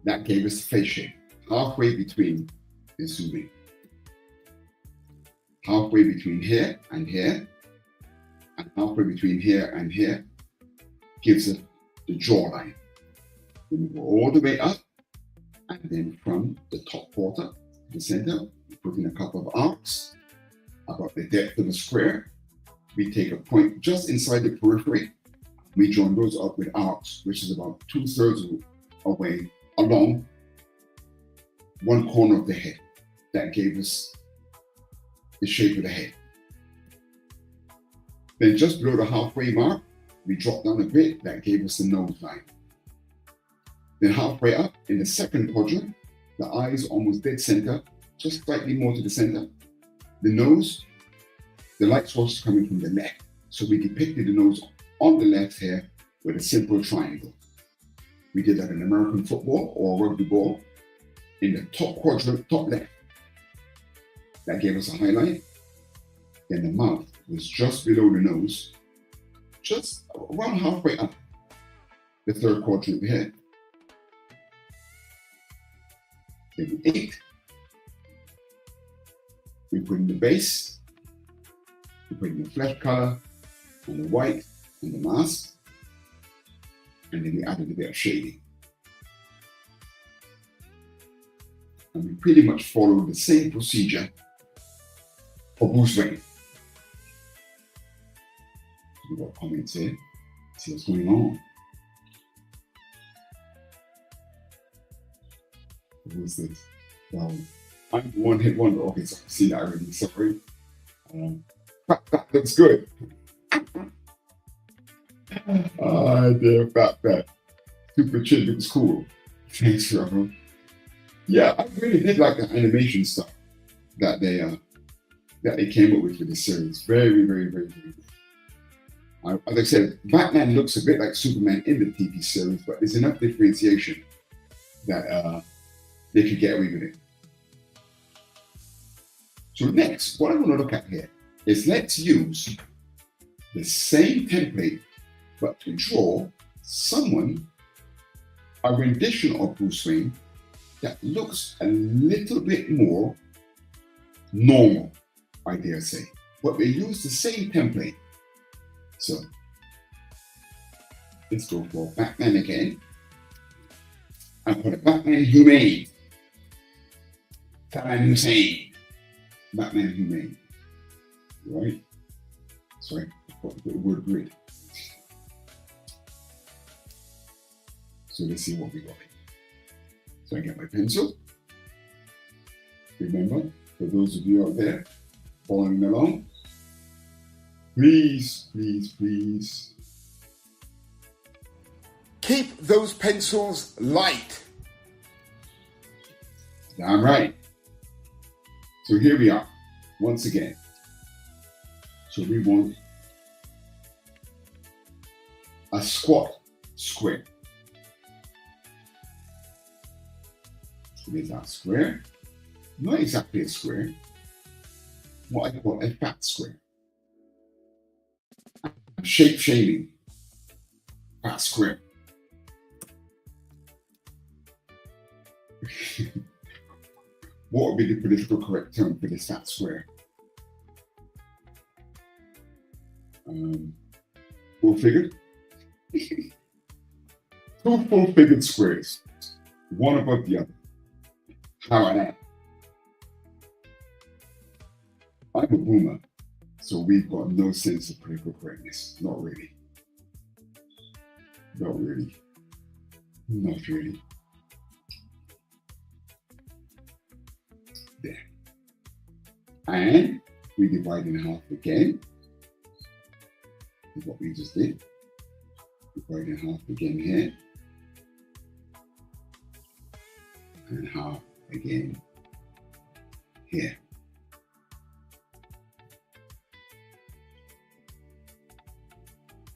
Speaker 3: That gave us the face shape, halfway between the zooming. Halfway between here, and halfway between here and here gives us the jawline. Then we go all the way up, and then from the top quarter to the center, we put in a couple of arcs about the depth of the square. We take a point just inside the periphery. We join those up with arcs, which is about 2/3 away along one corner of the head. That gave us the shape of the head. Then just below the halfway mark, we dropped down a bit. That gave us the nose line. Then halfway up in the second quadrant, the eyes almost dead center, just slightly more to the center. The nose, the light source is coming from the left. So we depicted the nose on the left here with a simple triangle. We did like an American football or rugby ball in the top quadrant, top left. That gave us a highlight. Then the mouth was just below the nose, just around halfway up the third quadrant here. Then we ate. We put in the base. We put in the flesh color and the white and the mask. And then we added a bit of shading. And we pretty much followed the same procedure for Bruce Wayne. We've got comments here. See what's going on. Who's this? I'm the one hit wonder. Okay, so I've seen that already. Sorry. That looks good. Dear Fat. Super Chin looks cool. Thanks, Jerome. Yeah, I really did like the animation stuff that they came up with for this series. Very, very, very, very good. As I said, Batman looks a bit like Superman in the TV series, but there's enough differentiation that they could get away with it. So next, what I want to look at here is let's use the same template, but to draw a rendition of Bruce Wayne that looks a little bit more normal, I dare say. But we use the same template. So let's go for Batman again. And put a Batman Humane. Batman Hussein. Batman Humane. right? Sorry, I put the word grid. So let's see what we got. So I get my pencil. Remember, for those of you out there following along, please, please, please
Speaker 5: keep those pencils light.
Speaker 3: Damn right. So here we are, once again. So we want a squat square. So there's our square. Not exactly a square. What I call a fat square. Shape shaming. Fat square. What would be the political correct term for this fat square? Full-figured? Two full-figured squares, one above the other. How about that? I'm a boomer, so we've got no sense of political correctness. Not really. Not really. Not really. There. And we divide in half again. Is what we just did. Divide in half again here. And half again here.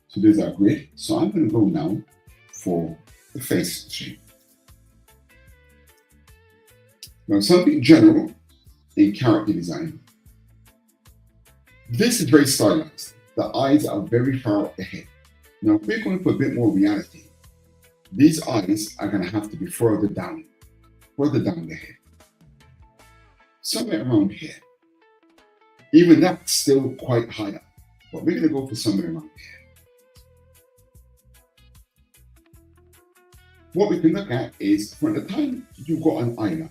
Speaker 3: So there's our grid. So I'm going to go now for the face shape. Now something general in character design. This is very stylized. The eyes are very far up the head. Now if we're going to put a bit more reality, these eyes are going to have to be further down the head. Somewhere around here. Even that's still quite high up, but we're going to go for somewhere around here. What we can look at is from the time you've got an eyeline.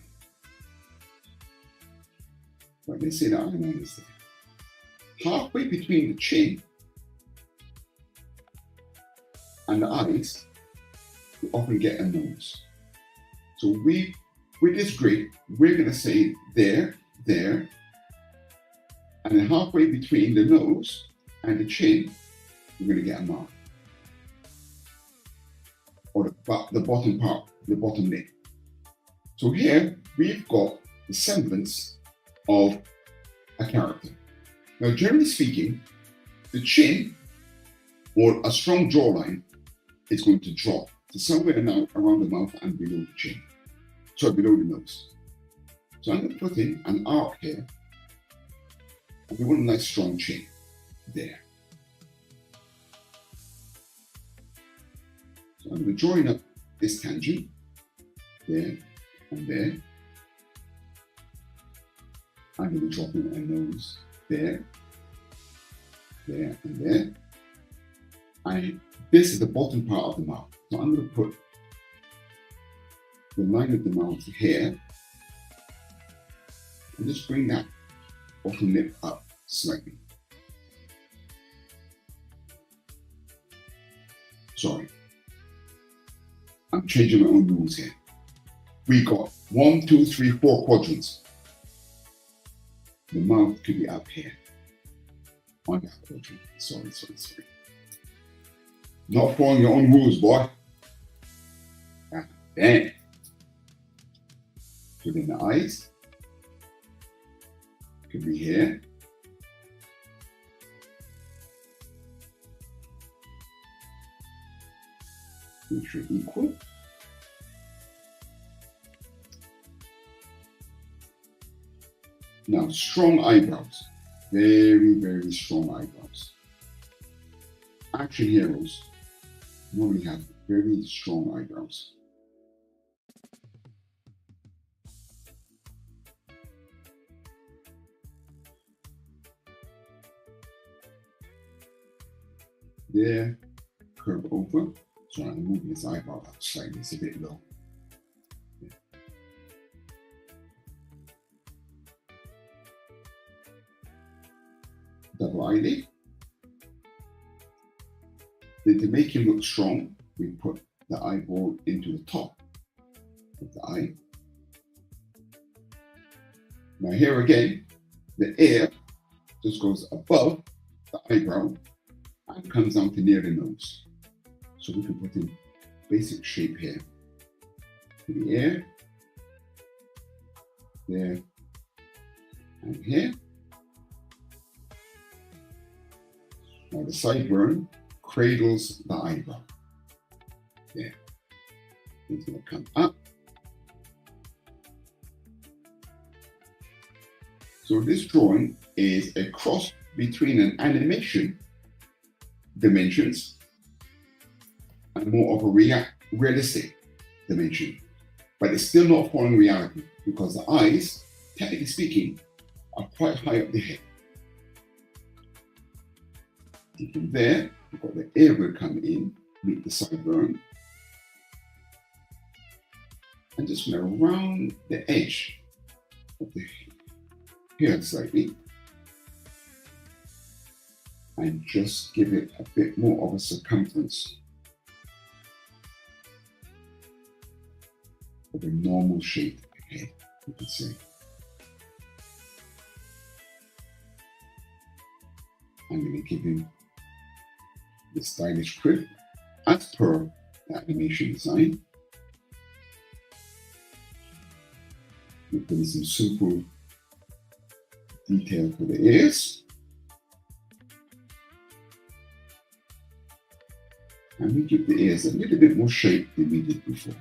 Speaker 3: Right, let's say the eyeline is there. Halfway between the chin and the eyes, you often get a nose. So with this grid, we're going to say there, there, and then halfway between the nose and the chin, you're going to get a mark. Or the bottom part, the bottom lip. So here, we've got the semblance of a character. Now, generally speaking, the chin or a strong jawline is going to drop to somewhere now around the mouth and below the chin. Sorry, below the nose. So I'm going to put in an arc here. And we want a nice strong chin there. So I'm going to join up this tangent there and there. I'm going to drop in a nose there, there, and there. And this is the bottom part of the mouth. So I'm going to put the line of the mouth here and just bring that bottom lip up slightly. Sorry. I'm changing my own rules here. We got 1, 2, 3, 4 quadrants. The mouth could be up here on that quadrant. Sorry. Not following your own rules, boy. Then, within the eyes, could be here. Which should equal. Now, strong eyebrows. Very, very strong eyebrows. Action heroes normally have very strong eyebrows. There, curve over. So I'm moving this eyebrow up slightly, it's a bit low. double eyelid. Then to make him look strong, we put the eyeball into the top of the eye. Now here again, the ear just goes above the eyebrow and comes down to near the nose. So we can put in basic shape here. For the ear, there, and here. Now the sideburn cradles the eyebrow. There. It's going to come up. So this drawing is a cross between an animation dimensions and more of a realistic dimension. But it's still not following reality because the eyes, technically speaking, are quite high up the head. And from there, we've got the ear will come in, meet the sideburn, and just going to round the edge of the hair slightly, and just give it a bit more of a circumference of a normal shaped head, you could say. I'm going to give him the stylish crib as per the animation design. We're putting some simple detail for the ears. And we give the ears a little bit more shape than we did before.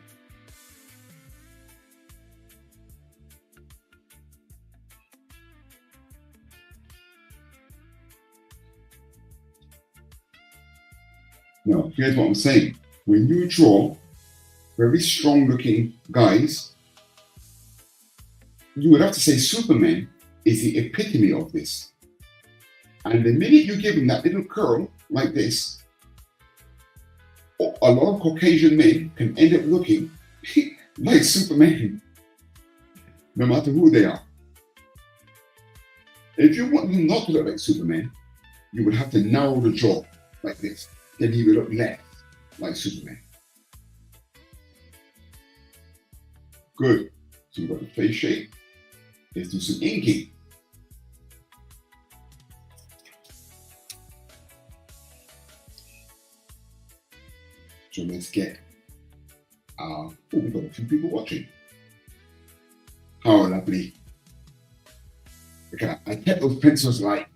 Speaker 3: Now, here's what I'm saying. When you draw very strong looking guys, you would have to say Superman is the epitome of this. And the minute you give him that little curl like this, a lot of Caucasian men can end up looking like Superman, no matter who they are. If you want him not to look like Superman, you would have to narrow the jaw like this. Then he will look less like Superman. Good. So we've got the face shape. Let's do some inking. So let's get, oh, we've got a few people watching. How lovely. Look at that. I kept those pencils light.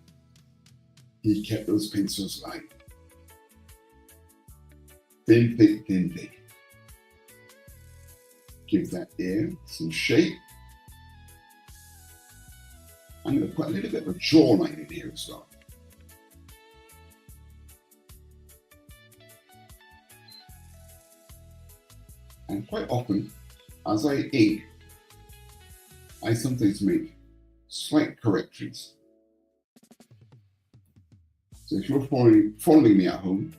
Speaker 3: He kept those pencils light. Thin, thick, thin, thick. Give that ear some shape. I'm going to put a little bit of a jawline in here as well. And quite often, as I ink, I sometimes make slight corrections. So if you're following me at home,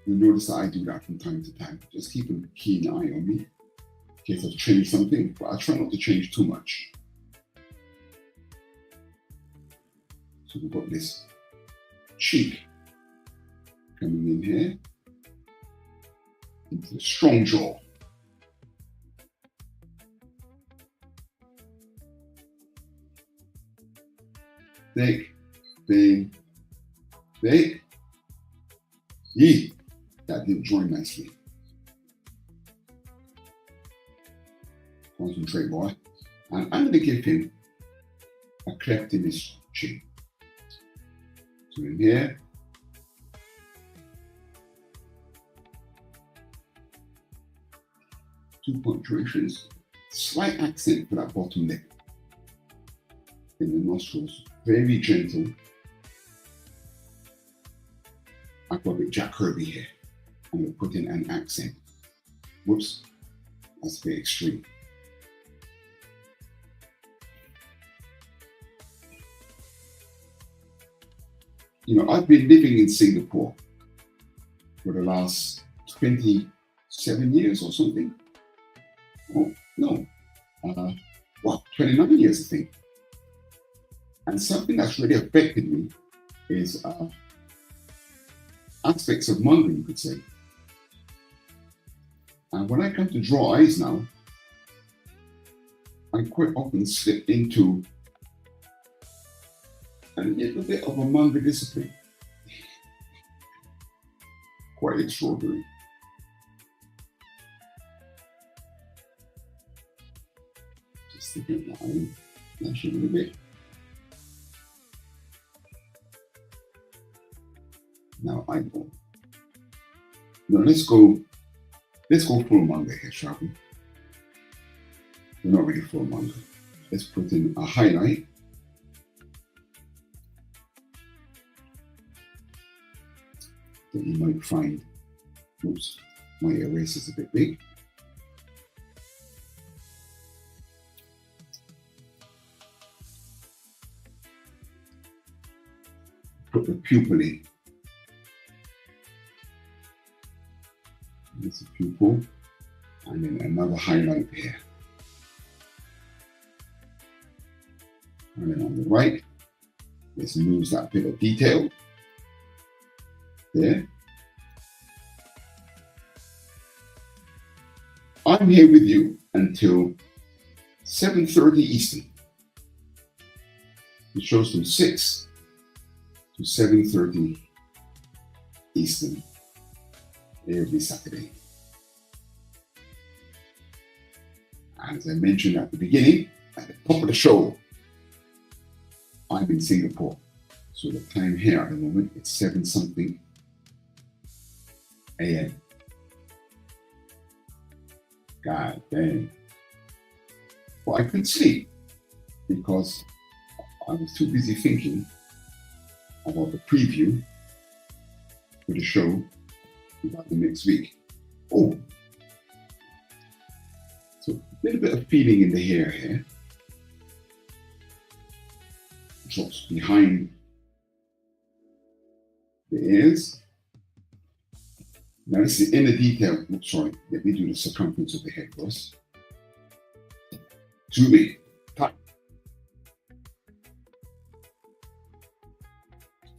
Speaker 3: you'll notice that I do that from time to time. Just keep a keen eye on me in case I've changed something, but I try not to change too much. So we've got this cheek coming in here into the strong jaw. Thick, thin, thick. Yee, that didn't join nicely. Concentrate, boy. And I'm going to give him a cleft in his chin. So in here, two punctuations, slight accent for that bottom lip. In the nostrils, very gentle. I've got a bit Jack Kirby here. I'm going to put in an accent. Whoops, that's a bit extreme. You know, I've been living in Singapore for the last 27 years or something. Oh, no, well, 29 years, I think. And something that's really affected me is aspects of manga, you could say. And when I come to draw eyes now, I quite often slip into a little bit of a manga discipline. Quite extraordinary. Just a bit line, flash a little bit. Now eyeball. Now let's go full manga here, shall we? We're not really full manga. Let's put in a highlight. That you might find, oops, my eraser's a bit big. Put the pupil in. There's a pupil, and then another highlight here. And then on the right, let's lose that bit of detail there. I'm here with you until 7:30 Eastern. It shows from 6 to 7:30 Eastern every Saturday. As I mentioned at the beginning, at the top of the show, I'm in Singapore. So the time here at the moment, it's 7-something a.m. God damn. Well, I couldn't sleep because I was too busy thinking about the preview for the show about the next week. Oh, so a little bit of feeling in the hair here. Drops behind the ears. Now this is the inner detail. Oh, sorry, let me do the circumference of the head first. Zoom in, tight.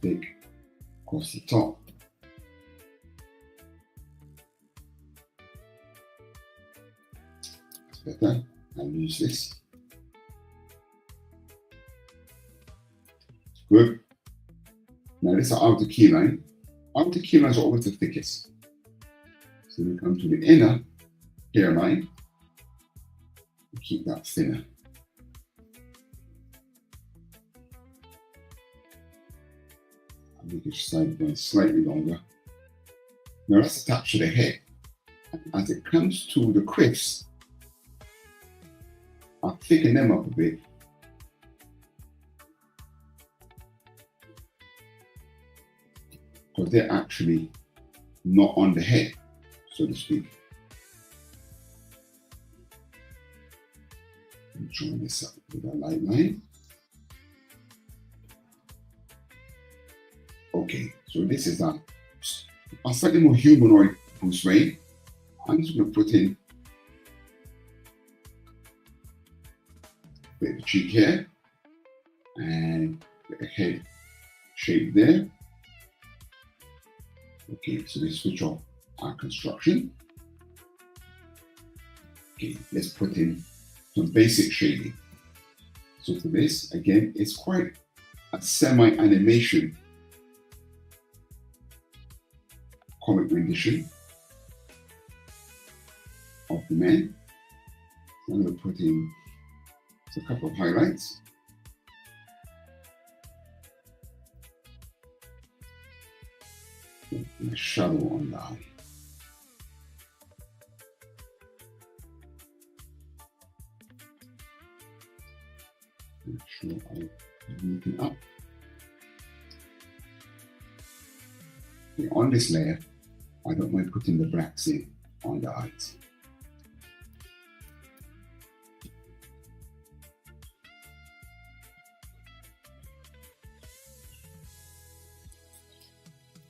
Speaker 3: Thick across the top. That's better. I'll use this. Good. Now this is our outer key line. Outer key line is always the thickest. So we come to the inner hairline. Keep that thinner. I'll make each side going slightly longer. Now that's attached to the head. As it comes to the crisps, I'll thicken them up a bit. Because they're actually not on the head, so to speak. Join this up with a light line. Okay, so this is a slightly more humanoid Bruce Wayne. I'm just going to put in a bit of cheek hair and a head shape there. Okay, so let's switch off our construction. Okay, let's put in some basic shading. So for this, again, it's quite a semi-animation comic rendition of the man. So I'm going to put in a couple of highlights. And a shadow on the eye. Make sure I neaten up. Okay, on this layer, I don't mind putting the blacks in on the eyes.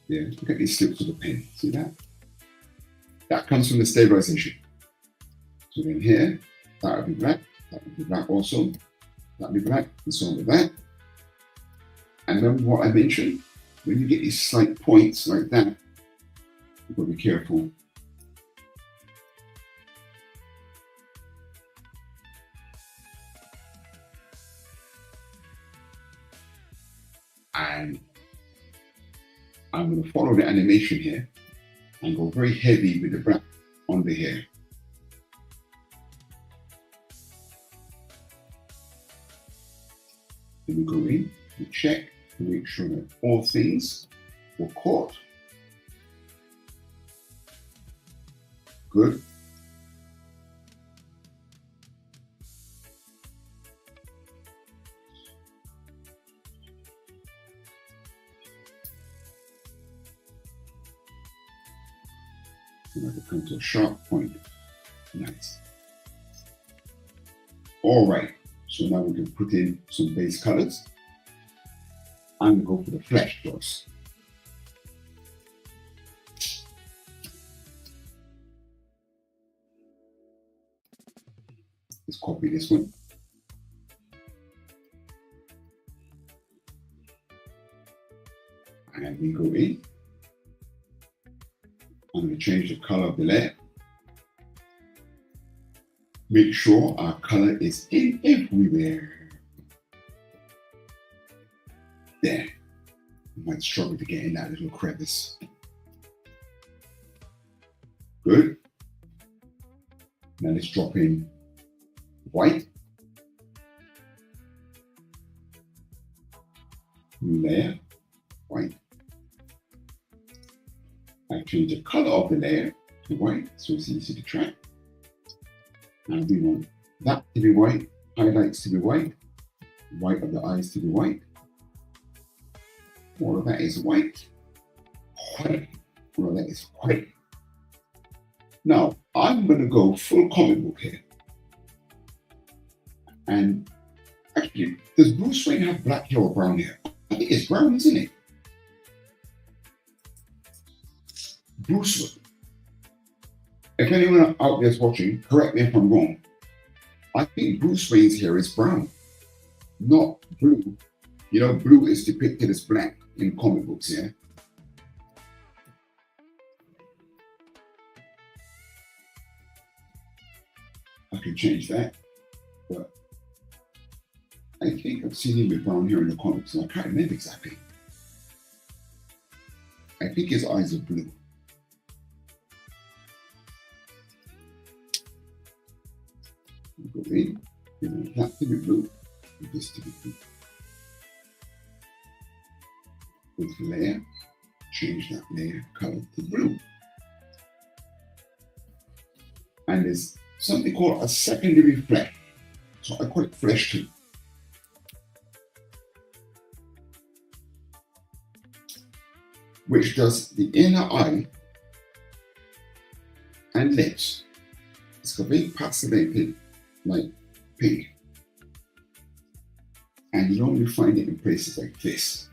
Speaker 3: There, look at these slips of the pen. See that? That comes from the stabilization. So then here, that will be black. That will be black also. That will be black, and so on with that. And remember what I mentioned? When you get these slight points like that, you've got to be careful. And I'm going to follow the animation here and go very heavy with the black on the hair. Then we go in, we check to make sure that all things were caught. Good. And I come to a sharp point. Nice. All right. So now we can put in some base colors and go for the flesh gloss. Let's copy this one. And we go in. I'm going to change the color of the layer. Make sure our color is in everywhere. There. I might struggle to get in that little crevice. Good. Now let's drop in white. New layer, white. I change the color of the layer to white so it's easy to track. And we want that to be white, highlights to be white, white of the eyes to be white. All of that is white, white, all of that is white. Now, I'm going to go full comic book here. And actually, does Bruce Wayne have black hair or brown hair? I think it's brown, isn't it? Bruce Wayne. If anyone out there is watching, correct me if I'm wrong. I think Bruce Wayne's hair is brown, not blue. You know, blue is depicted as black in comic books, yeah? I can change that, but I think I've seen him with brown hair in the comics, and I can't remember exactly. I think his eyes are blue. Go in, you know, that to be blue, and this to be blue. With layer, change that layer color to blue. And there's something called a secondary flesh. So I call it flesh too. Which does the inner eye and lips. It's got very pastellated like pink. And you only find it in places like this.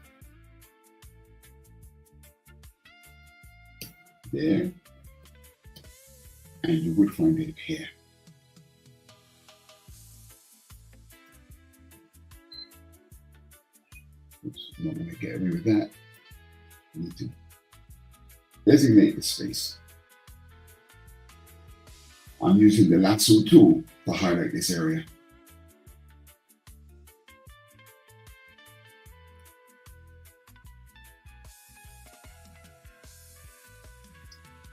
Speaker 3: There. And you would find it here. Oops, I'm not going to get away with that. I need to designate the space. I'm using the lasso tool to highlight this area.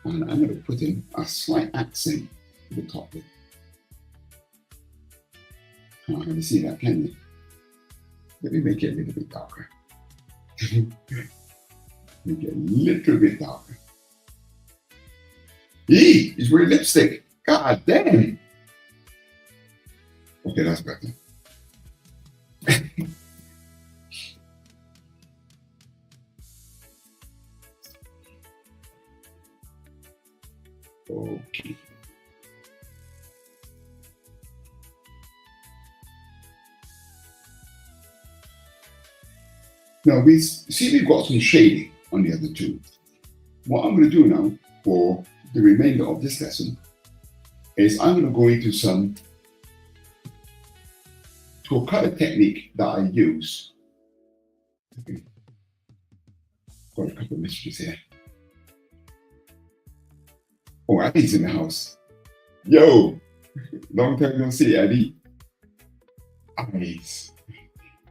Speaker 3: And I'm going to put in a slight accent to the top bit. Can't really see that, can you? Let me make it a little bit darker. Make it a little bit darker. Eee, he's wearing lipstick. God damn. Okay, that's better. Okay. Now we see we've got some shading on the other two. What I'm going to do now for the remainder of this lesson is I'm going to go into some to a color technique that I use. Okay. Got a couple of messages here. Oh, Ali's in the house. Yo, long time no see, Ali. Eyes.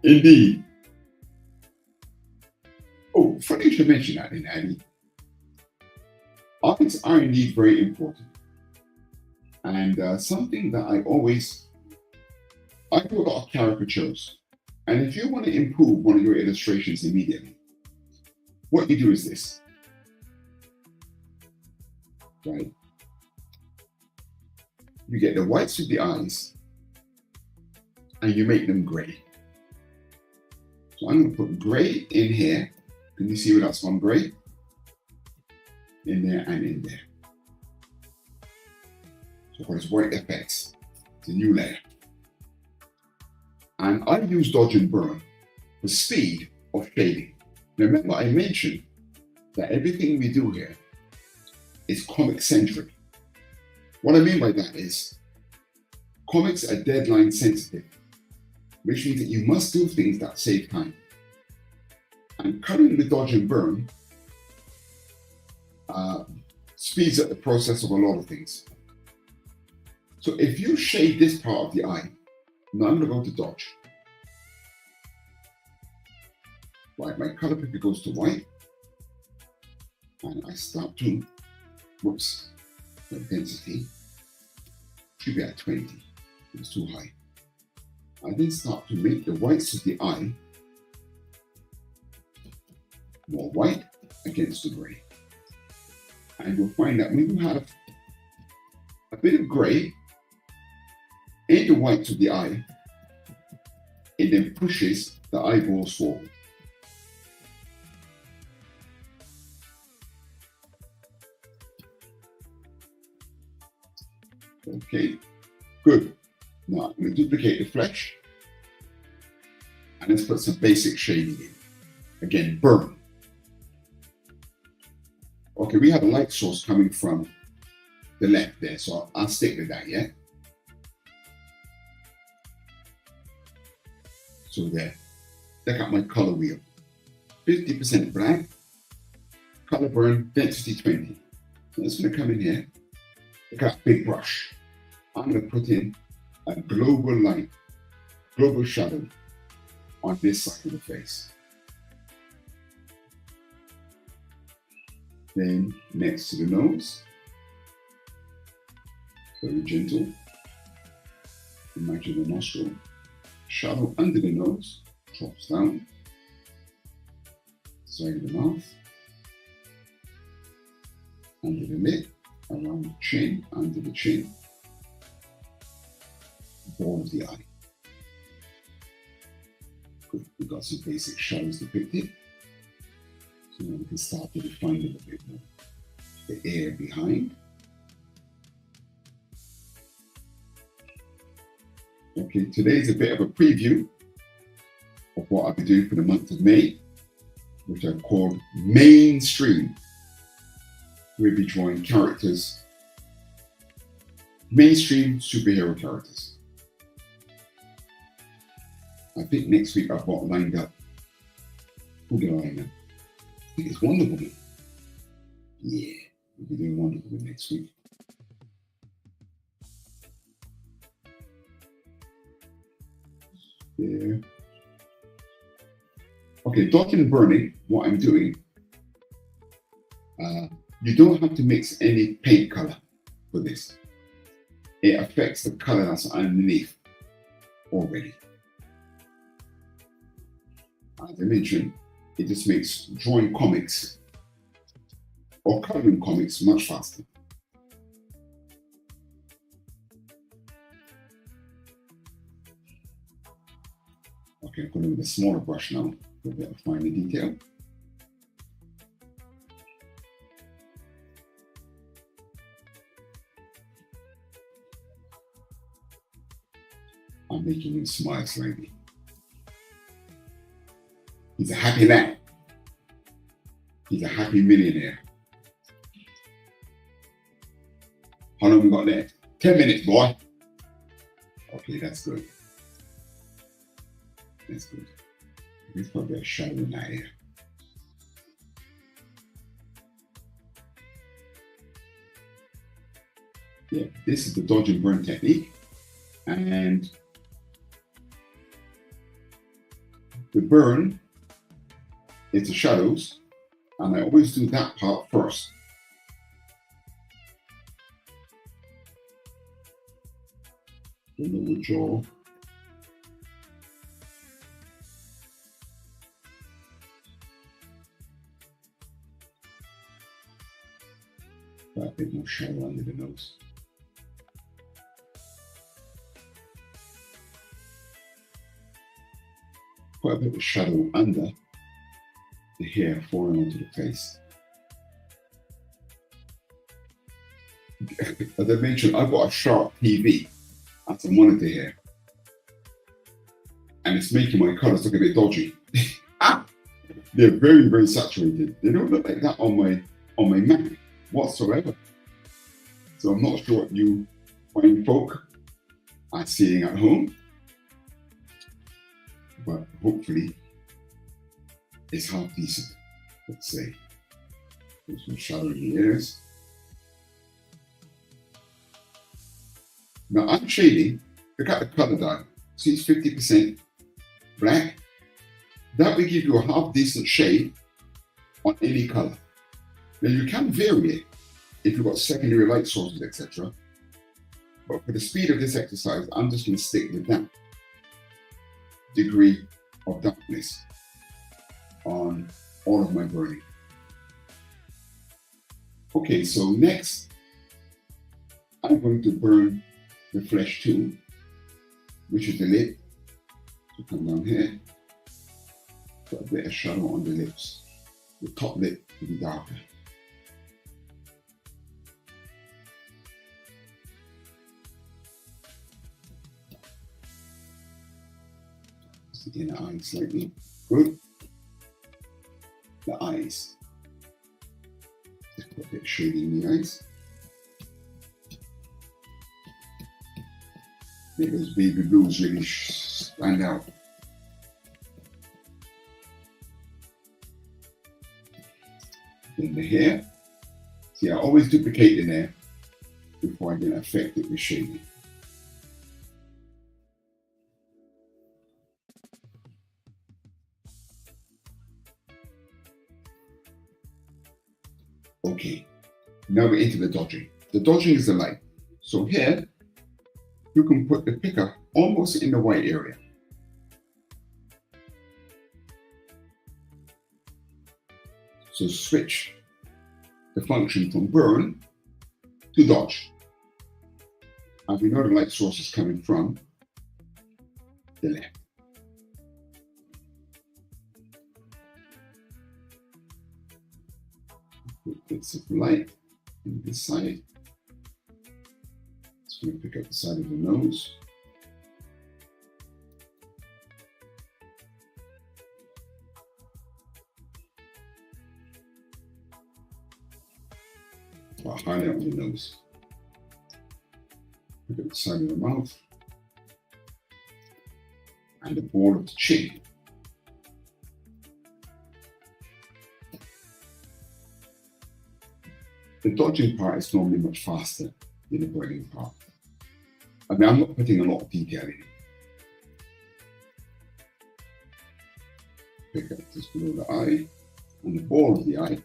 Speaker 3: Indeed. Oh, funny you should mention that, Ali. Eyes are indeed very important. And something that I do a lot of caricatures. And if you want to improve one of your illustrations immediately, what you do is this. Right? You get the whites of the eyes and you make them gray. So I'm going to put gray in here. Can you see where that's from? Gray? In there and in there. So for its white effects, it's a new layer. And I use dodge and burn for speed of shading. Remember, I mentioned that everything we do here is comic centric. What I mean by that is comics are deadline sensitive, which means that you must do things that save time. And cutting the dodge and burn speeds up the process of a lot of things. So if you shade this part of the eye, now I'm going to go to dodge. Right, my color picker goes to white. And I start to, whoops, the density should be at 20. It's too high. I then start to make the whites of the eye more white against the gray. And you'll find that when you have a bit of gray in the whites of the eye, it then pushes the eyeballs forward. Okay, good. Now I'm going to duplicate the flesh and let's put some basic shading in. Again, burn. Okay, we have a light source coming from the left there, so I'll stick with that, yeah? So there, check out my color wheel. 50% black, color burn, density 20. So it's going to come in here. Look at that big brush. I'm going to put in a global light, global shadow on this side of the face. Then next to the nose, very gentle. Imagine the nostril. Shadow under the nose, drops down. Side of the mouth. Under the lip, around the chin, under the chin. Ball of the eye. Good. We've got some basic shadows depicted. So now we can start to define it a bit more. The air behind. Okay, today's a bit of a preview of what I'll be doing for the month of May, which I've called Mainstream. We'll be drawing characters, mainstream superhero characters. I think next week I've got lined up. Who did I line up? I think it's Wonder Woman. Yeah, we'll be doing Wonder Woman next week. There. Okay, dotting and burning, what I'm doing, you don't have to mix any paint color for this. It affects the color that's underneath already. As I mentioned, it just makes drawing comics or coloring comics much faster. Okay, I'm going with a smaller brush now for a bit of finer detail. I'm making him smile slightly. He's a happy man. He's a happy millionaire. How long we got left? 10 minutes, boy. Okay, that's good. That's good. There's probably a shadow in that area. Yeah, this is the dodge and burn technique. And the burn is the shadows. And I always do that part first. The lower jaw. A bit more shadow under the nose. Quite a bit of shadow under the hair falling onto the face. As I mentioned, I've got a sharp TV and some monitor here. And it's making my colors look a bit dodgy. They're very, very saturated. They don't look like that on my Mac whatsoever. So I'm not sure what you fine folk are seeing at home, but hopefully it's half decent, let's say. There's some shadow in the ears. Now I'm shading, look at the color dial. See, it's 50% black. That will give you a half decent shade on any color. Now you can vary it if you've got secondary light sources, etc. But for the speed of this exercise, I'm just going to stick with that degree of darkness on all of my burning. Okay, so next, I'm going to burn the flesh too, which is the lip. So come down here, put a bit of shadow on the lips. The top lip will be darker. In the eyes slightly. Good. The eyes. Just put a bit of shading in the eyes. Make those baby blues really stand out. Then the hair. See, I always duplicate the hair before I get affect it with shading. Okay, now we're into the dodging. The dodging is the light. So here, you can put the picker almost in the white area. So switch the function from burn to dodge. And we know the light source is coming from the left. Put bits of light on this side. It's going to pick up the side of the nose. I'll highlight on the nose. Pick up the side of the mouth. And the ball of the chin. The dodging part is normally much faster than the burning part. I mean, I'm not putting a lot of detail in it. Pick up just below the eye and the ball of the eye.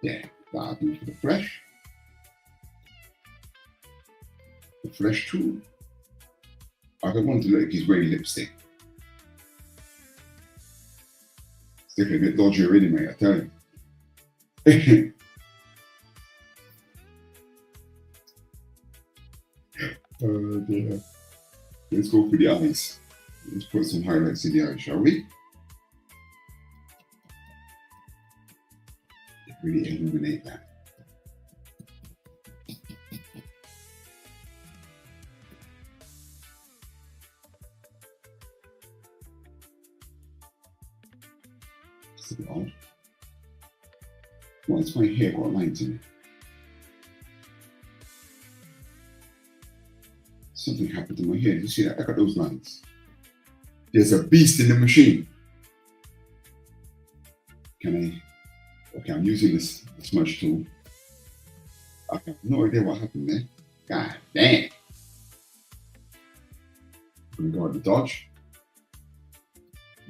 Speaker 3: Yeah, that'll do for the flesh. The flesh too. I don't want to look like he's wearing lipstick. It's looking a bit dodgy already, mate, I tell you. Yeah. Let's go for the eyes. Let's put some highlights in the eyes, shall we? Really illuminate that. It's a bit odd. Why has my hair got lines in it? Something happened to my hair. Did you see that? Look at those lines. There's a beast in the machine. Okay, I'm using this smudge tool. I have no idea what happened there. God damn. We got the dodge.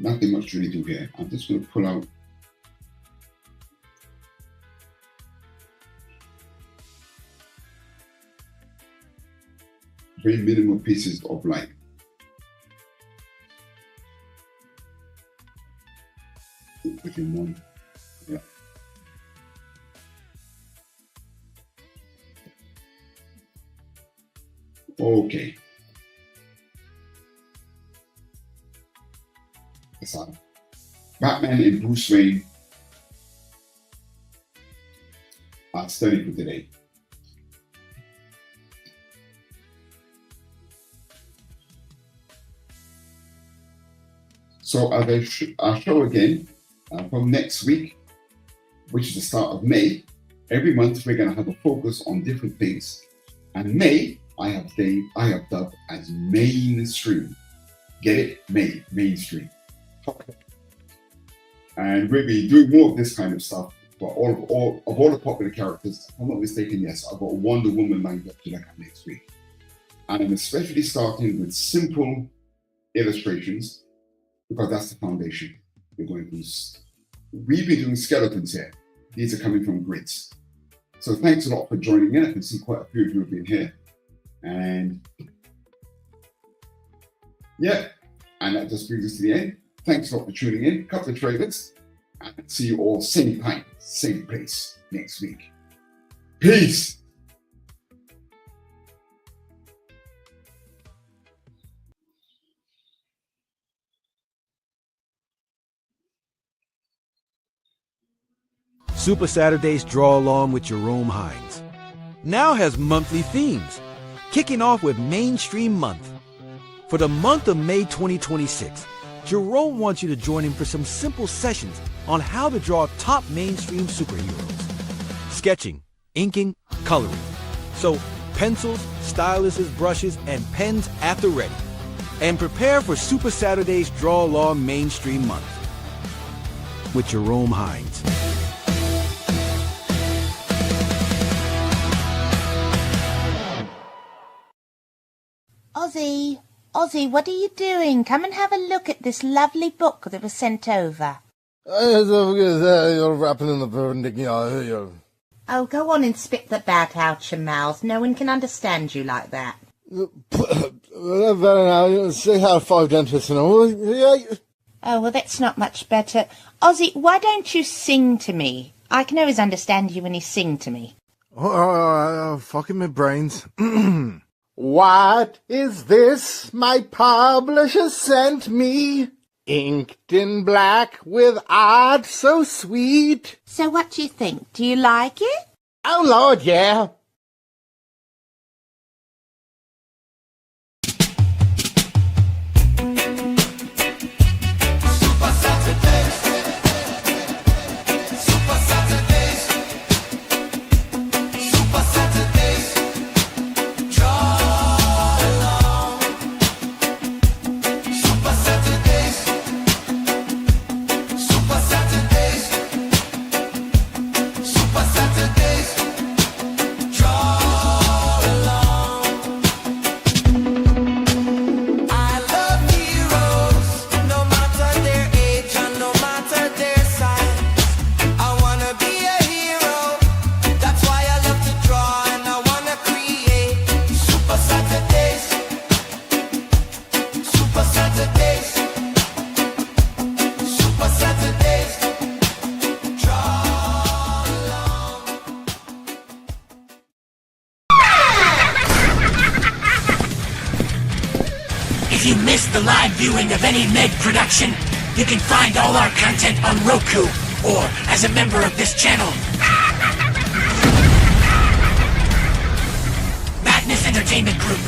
Speaker 3: Nothing much to really do here. I'm just going to pull out very minimal pieces of light. Within one. Yeah. Okay. That's all. Batman and Bruce Wayne are study for today. So I'll show again from next week, which is the start of May. Every month we're going to have a focus on different things. And May, I have dubbed as mainstream. Get it? Mainstream. And we'll be doing more of this kind of stuff. But all the popular characters, if I'm not mistaken, yes, I've got Wonder Woman lined up to look at next week. And I'm especially starting with simple illustrations because that's the foundation. We're going to we've been doing skeletons here. These are coming from grids. So thanks a lot for joining in. I can see quite a few of you have been here. And yeah, and that just brings us to the end. Thanks a lot for tuning in. Cut the trailers. And see you all same time, same place next week. Peace.
Speaker 4: Supa-Saturdays Draw-Along with Jerome Hinds now has monthly themes, kicking off with Mainstream Month. For the month of May 2026, Jerome wants you to join him for some simple sessions on how to draw top mainstream superheroes. Sketching, inking, coloring. So pencils, styluses, brushes, and pens at the ready. And prepare for Supa-Saturdays Draw-Along Mainstream Month with Jerome Hinds.
Speaker 6: Ozzy, what are you doing? Come and have a look at this lovely book that was sent over.
Speaker 7: You're rapping in the perpendicular.
Speaker 6: Oh, go on and spit the bat out your mouth. No one can understand you like that.
Speaker 7: Say how 5 dentists and all.
Speaker 6: Oh, well, that's not much better. Ozzy, why don't you sing to me? I can always understand you when you sing to me.
Speaker 7: Fucking my brains. What is this my publisher sent me? Inked in black with art so sweet.
Speaker 6: So what do you think? Do you like it?
Speaker 7: Oh, Lord, yeah.
Speaker 8: If you missed the live viewing of any Meg production, you can find all our content on Roku or as a member of this channel. Madness Entertainment Group.